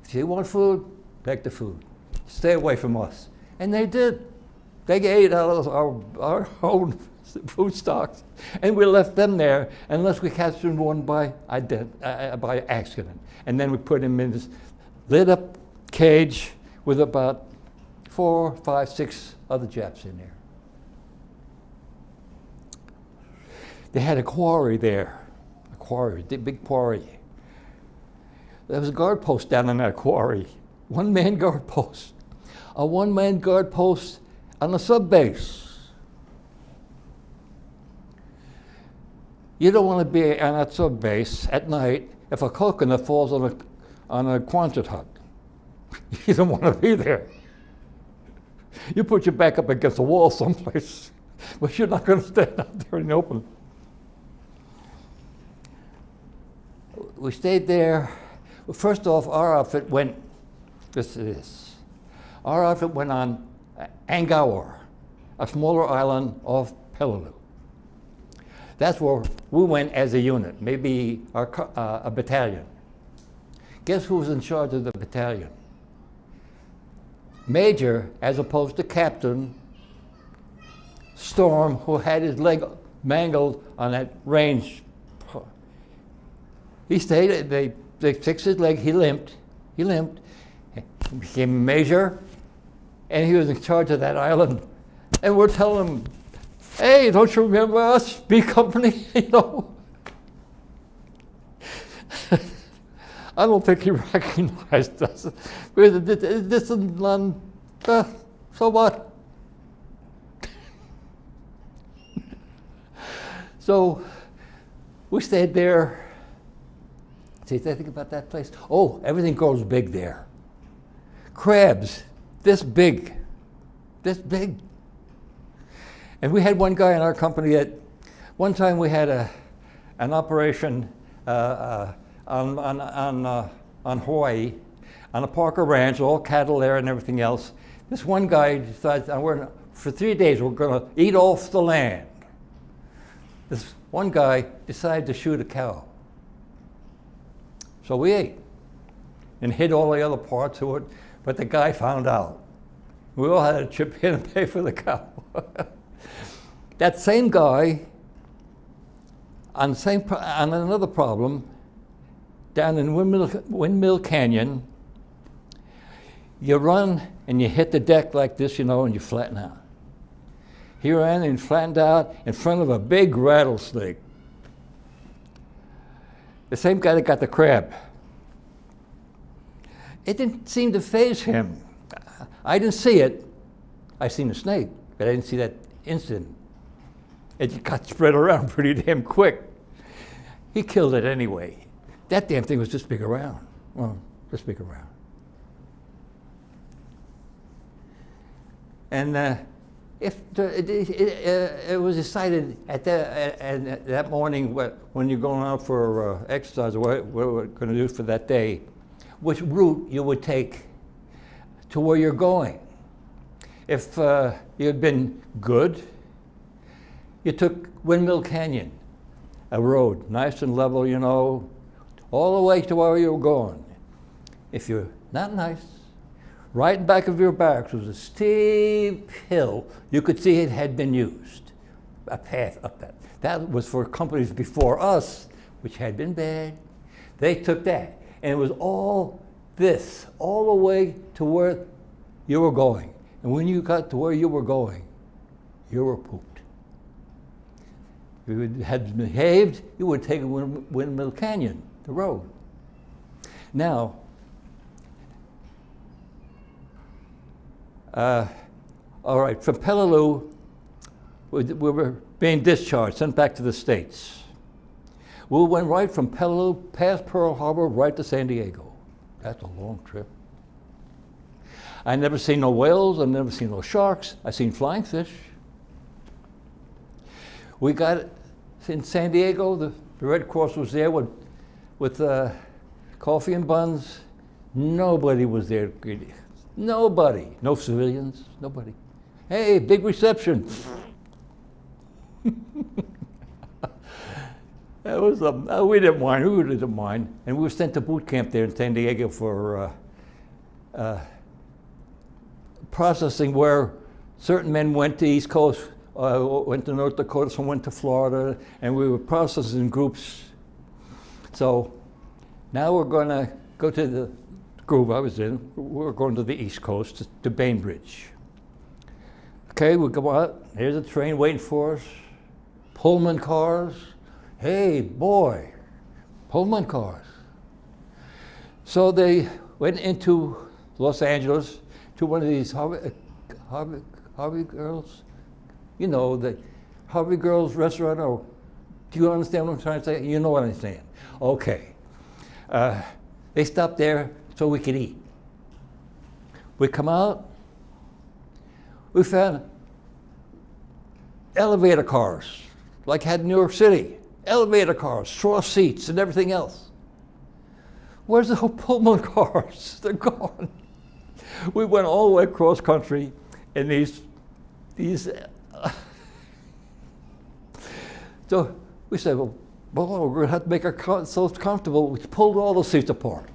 If you want food, take the food. Stay away from us. And they did. They ate out of our own food stocks, and we left them there unless we captured one by accident. And then we put him in this lit up cage with about 4, 5, 6 other Japs in there. They had a quarry there, a big quarry. There was a guard post down in that quarry, 1-man guard post. A 1-man guard post on a sub base. You don't want to be on that sub base at night if a coconut falls on a Quonset hut. You don't want to be there. You put your back up against the wall someplace, but you're not going to stand out there in the open. We stayed there. First off, our outfit went, our outfit went on Angkor, a smaller island off Peleliu. That's where we went as a unit, maybe a battalion. Guess who was in charge of the battalion? Major, as opposed to Captain Storm, who had his leg mangled on that range. He stayed, they fixed his leg, he limped, he became Major, and he was in charge of that island. And we're telling him, hey, don't you remember us, B Company, you know? I don't think he recognized us. This is none, so what? So we stayed there. See, think about that place. Oh, everything grows big there. Crabs, this big, this big. And we had one guy in our company that one time we had an operation on Hawaii, on a Parker Ranch, all cattle there and everything else. This one guy decided, for 3 days we're going to eat off the land. This one guy decided to shoot a cow. So we ate and hid all the other parts of it, but the guy found out. We all had to chip in and pay for the cow. That same guy, on another problem, down in Windmill Canyon, you run and you hit the deck like this, you know, and you flatten out. He ran and flattened out in front of a big rattlesnake. The same guy that got the crab. It didn't seem to faze him. I didn't see it. I seen the snake, but I didn't see that incident. It got spread around pretty damn quick. He killed it anyway. That damn thing was this big around. Well, this big around. And it was decided at that morning when you're going out for exercise, what we're going to do for that day, which route you would take to where you're going. If you had been good, you took Windmill Canyon, a road, nice and level, you know, all the way to where you were going. If you're not nice, right in back of your barracks was a steep hill. You could see it had been used, a path up that. That was for companies before us, which had been bad. They took that, and it was all this, all the way to where you were going. And when you got to where you were going, you were pooped. If you had behaved, you would take Windmill Canyon, the road. Now, all right, from Peleliu, we were being discharged, sent back to the States. We went right from Peleliu, past Pearl Harbor, right to San Diego. That's a long trip. I never seen no whales, I never seen no sharks, I seen flying fish. We got in San Diego, the Red Cross was there with coffee and buns. Nobody was there greeting. Nobody, no civilians, nobody. Hey, big reception. That was we didn't mind. We didn't mind, and we were sent to boot camp there in San Diego for processing, where certain men went to East Coast, went to North Dakota, some went to Florida, and we were processing groups. So now we're going to go to the group I was in. We're going to the East Coast, to Bainbridge. Okay, we go out. Here's a train waiting for us. Pullman cars. Hey, boy, Pullman cars. So they went into Los Angeles to one of these Harvey Girls. You know, the Harvey Girls restaurant, or do you understand what I'm trying to say? You know what I'm saying. Okay. They stopped there so we could eat. We come out, we found elevator cars, like had in New York City. Elevator cars, straw seats, and everything else. Where's the whole Pullman cars? They're gone. We went all the way across country in these. So we said, well, we're going to have to make ourselves comfortable. We pulled all the seats apart,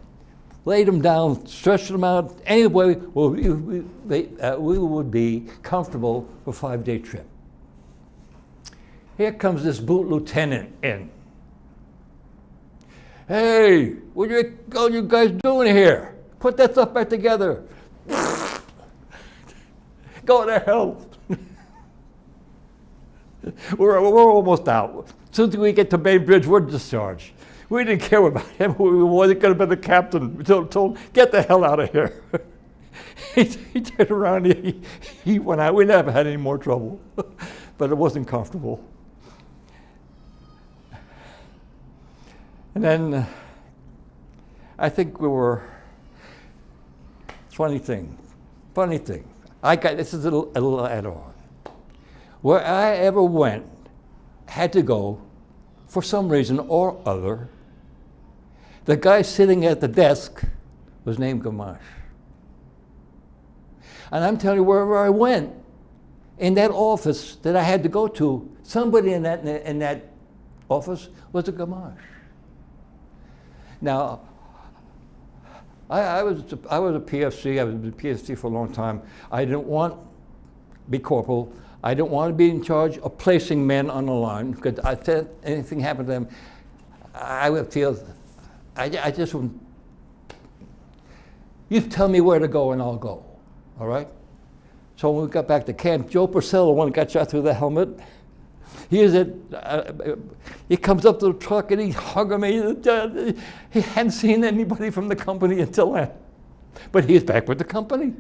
laid them down, stretched them out, anyway we would be comfortable for a 5-day trip. Here comes this boot lieutenant in. Hey, what are you guys doing here? Put that stuff back together. Go to hell. We're almost out. As soon as we get to Bainbridge, we're discharged. We didn't care about him. We wanted to be the captain. We told, get the hell out of here. He turned around, he went out. We never had any more trouble, but it wasn't comfortable. And then I think we were, funny thing. This is a little add-on. Where I ever went, had to go, for some reason or other, the guy sitting at the desk was named Gamache. And I'm telling you, wherever I went, in that office that I had to go to, somebody in that office was a Gamache. Now, I was a PFC. I was a PFC for a long time. I didn't want to be corporal. I didn't want to be in charge of placing men on the line, because I said anything happened to them, I would feel, I just wouldn't. You tell me where to go and I'll go, all right? So when we got back to camp, Joe Purcell, the one that got shot through the helmet, he comes up to the truck and he's hugging me. He hadn't seen anybody from the company until then, but he's back with the company.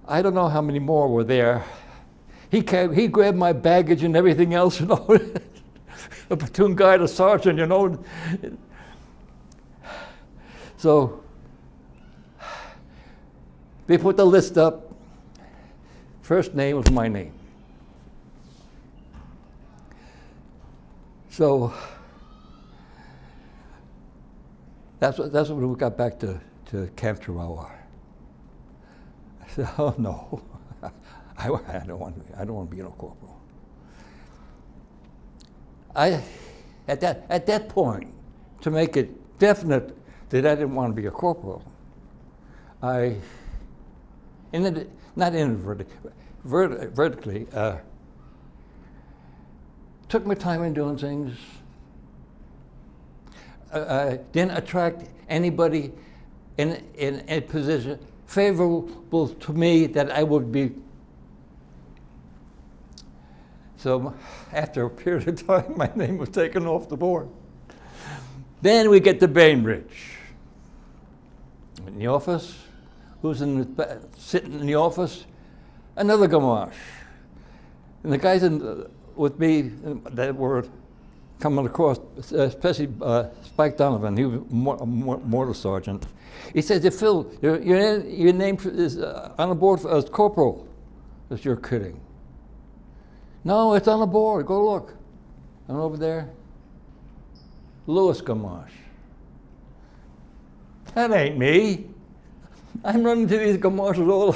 I don't know how many more were there. He grabbed my baggage and everything else, you know. A platoon guy, a sergeant, you know. So they put the list up. First name was my name. So that's when we got back to Camp Chihuahua. I said, oh no, I don't want to be a corporal. At that point, to make it definite that I didn't want to be a corporal, not vertically, took my time in doing things. Didn't attract anybody in a position favorable to me that I would be. So after a period of time, my name was taken off the board. Then we get to Bainbridge. In the office, who's sitting in the office? Another Gamache. And the guys with me that were coming across, especially Spike Donovan, he was a mortar sergeant. He says, Phil, your name is on the board as corporal. I said, you're kidding. No, it's on the board. Go look. And over there, Louis Gamache. That ain't me. I'm running to these Gamaches all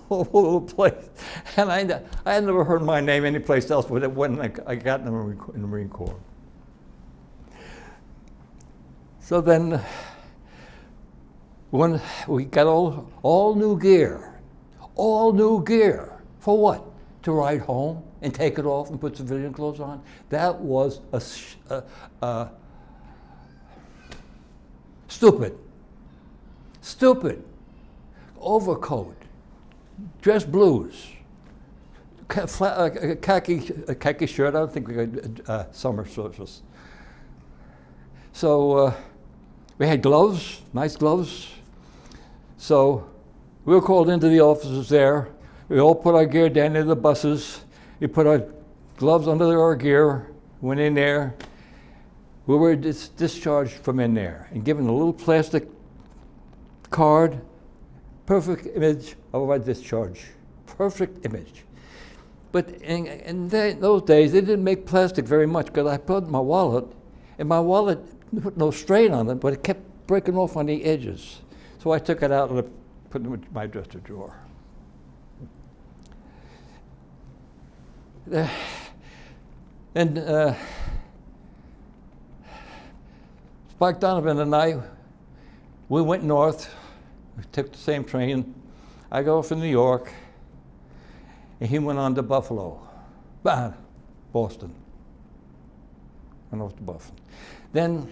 over the place. And I had never heard my name anyplace else when I got in the Marine Corps. So then, when we got all new gear, for what? To ride home and take it off and put civilian clothes on? That was stupid. Overcoat, dress blues, khaki shirt. I don't think we got summer shorts. So we had gloves, nice gloves. So we were called into the offices there. We all put our gear down in the buses. We put our gloves under our gear, went in there. We were discharged from in there and given a little plastic card, perfect image of our discharge, perfect image. But in those days, they didn't make plastic very much because I put my wallet, and my wallet put no strain on it, but it kept breaking off on the edges. So I took it out and put it in my dresser drawer. Mike Donovan and I, we went north. We took the same train. I go from New York, and he went on to Buffalo, Boston. Went off to Boston. Then,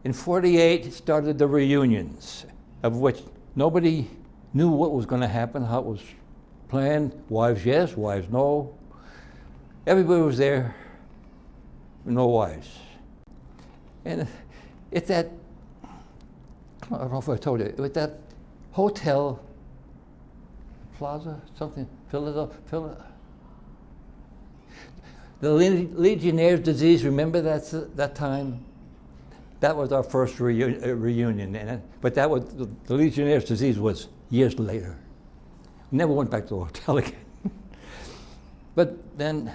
in '48, started the reunions, of which nobody knew what was going to happen, how it was planned. Wives yes, wives no. Everybody was there, no wives. And it's that, I don't know if I told you, with that hotel, Plaza, something, Philadelphia. The Legionnaire's disease, remember that time? That was our first reunion. But that was, the Legionnaire's disease was years later. Never went back to the hotel again. But then,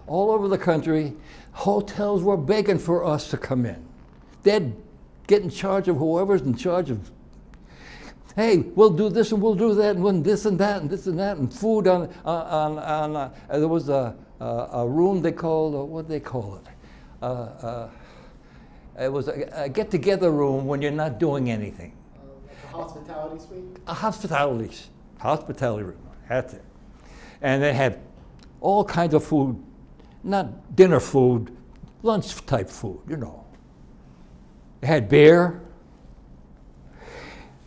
all over the country, hotels were begging for us to come in. They'd get in charge of whoever's in charge of, hey, we'll do this and we'll do that, and this and that and this and that, and food on there was a room they called, what did they call it? It was a get-together room when you're not doing anything. Like a hospitality suite? A hospitality room, that's it. And they had all kinds of food, not dinner food, lunch-type food, you know. They had beer.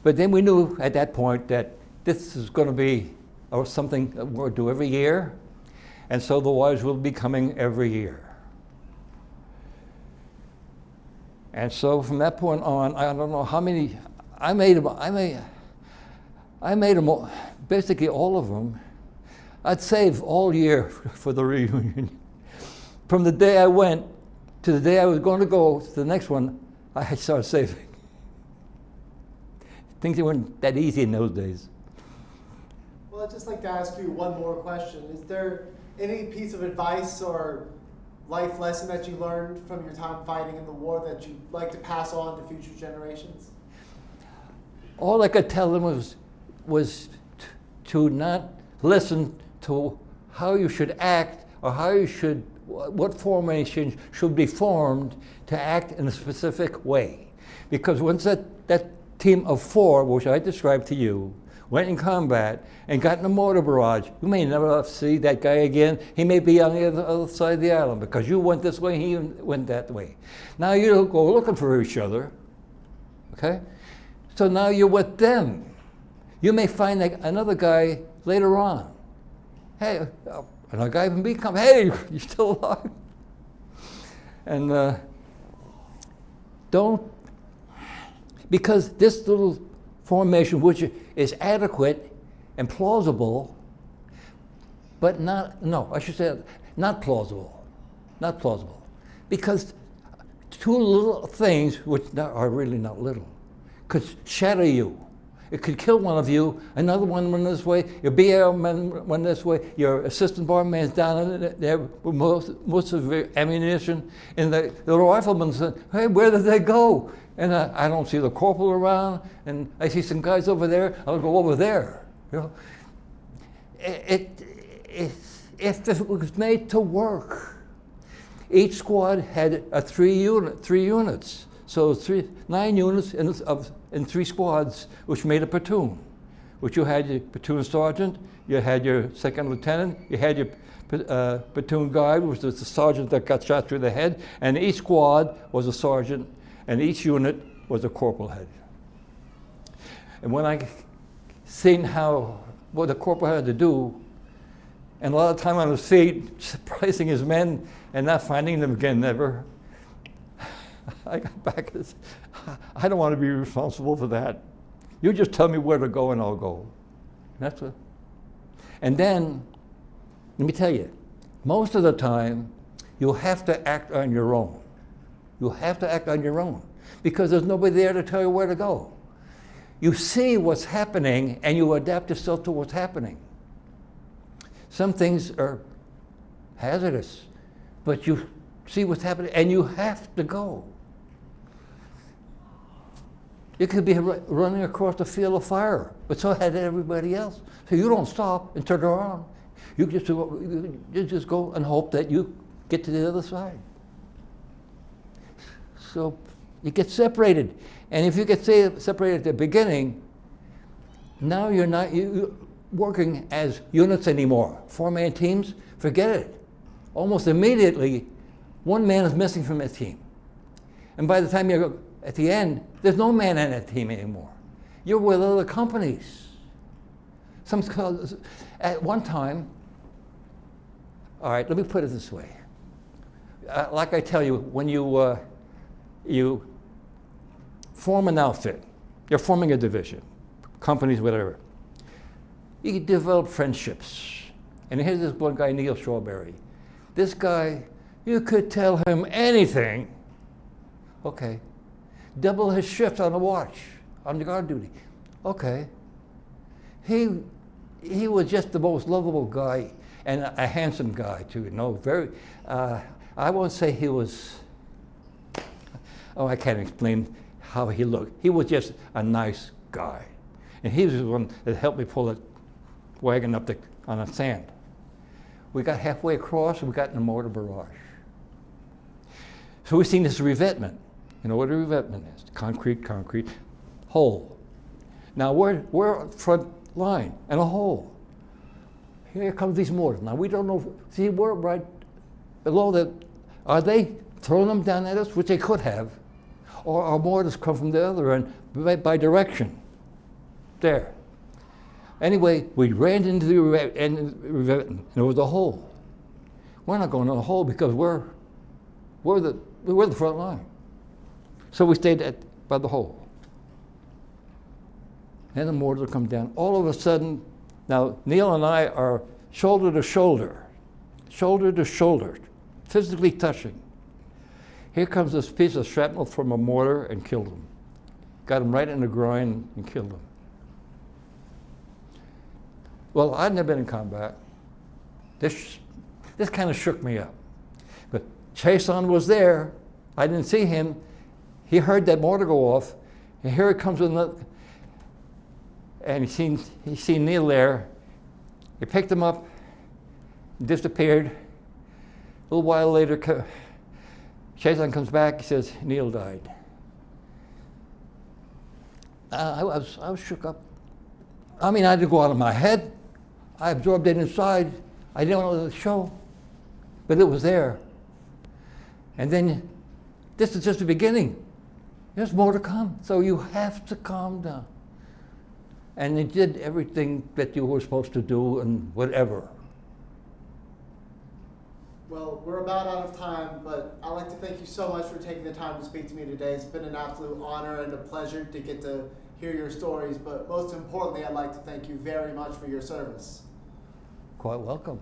But then we knew at that point that this is going to be something that we'll do every year, and so the wives will be coming every year. And so from that point on, I don't know how many, I made them all, basically all of them. I'd save all year for the reunion. From the day I went to the day I was going to go to the next one, I started saving. Things weren't that easy in those days. Well, I'd just like to ask you one more question. Is there any piece of advice or life lesson that you learned from your time fighting in the war that you'd like to pass on to future generations? All I could tell them was to not listen to how you should act or how you should, what formation should be formed to act in a specific way. Because once that team of 4, which I described to you, went in combat and got in a mortar barrage, you may never see that guy again. He may be on the other side of the island because you went this way, he went that way. Now you don't go looking for each other, okay? So now you're with them. You may find another guy later on. Hey, another guy from B comes, hey, you're still alive. And don't, because this little formation, which is adequate and plausible, but not, no, I should say not plausible, not plausible. Because 2 little things, which are really not little, could shatter you. It could kill one of you, another one went this way, your BR man went this way, your assistant barman's down there with most of your ammunition, and the rifleman said, hey, where did they go? And I don't see the corporal around, and I see some guys over there, I'll go over there. You know? If it was made to work, each squad had 3 units. So 9 units in 3 squads, which made a platoon. Which you had your platoon sergeant, you had your second lieutenant, you had your platoon guide, which was the sergeant that got shot through the head, and each squad was a sergeant, and each unit was a corporal head. And when I seen what the corporal had to do, and a lot of time on his feet, surprising his men and not finding them again never, I got back and said, I don't want to be responsible for that. You just tell me where to go and I'll go. That's it. And then, let me tell you, most of the time, you'll have to act on your own. You'll have to act on your own because there's nobody there to tell you where to go. You see what's happening and you adapt yourself to what's happening. Some things are hazardous, but you see what's happening and you have to go. You could be running across the field of fire, but so had everybody else. So you don't stop and turn around. You just go and hope that you get to the other side. So you get separated. And if you get separated at the beginning, now you're not working as units anymore. 4-man teams, forget it. Almost immediately, one man is missing from a team. And by the time you're at the end, there's no man in that team anymore. You're with other companies. At one time, all right, let me put it this way. Like I tell you, when you form an outfit, you're forming a division, companies, whatever. You develop friendships. And here's this one guy, Neil Strawberry. This guy, you could tell him anything. Okay. Double his shift on the watch, on the guard duty. Okay. He was just the most lovable guy and a handsome guy too. Very. I won't say he was. Oh, I can't explain how he looked. He was just a nice guy, and he was the one that helped me pull the wagon up on the sand. We got halfway across, and we got in a mortar barrage. So we've seen this revetment. You know what a revetment is? Concrete, hole. Now we're front line and a hole. Here comes these mortars. Now we don't know. See, we're right below that. Are they throwing them down at us, which they could have, or our mortars come from the other end by direction? There. Anyway, we ran into the revetment, and there was a hole. We're not going in a hole because we're the front line. So we stayed by the hole. And the mortar come down. All of a sudden, now Neil and I are shoulder to shoulder, physically touching. Here comes this piece of shrapnel from a mortar and killed him. Got him right in the groin and killed him. Well, I'd never been in combat. This kind of shook me up. But Chason was there. I didn't see him. He heard that mortar go off, and here it comes with another. And he seen Neil there. He picked him up, disappeared. A little while later, Chason comes back. He says, Neil died. I was shook up. I mean, I didn't go out of my head. I absorbed it inside. I didn't know the show, but it was there. And then this is just the beginning. There's more to come. So you have to calm down. And you did everything that you were supposed to do and whatever. Well, we're about out of time, but I'd like to thank you so much for taking the time to speak to me today. It's been an absolute honor and a pleasure to get to hear your stories, but most importantly, I'd like to thank you very much for your service. Quite welcome.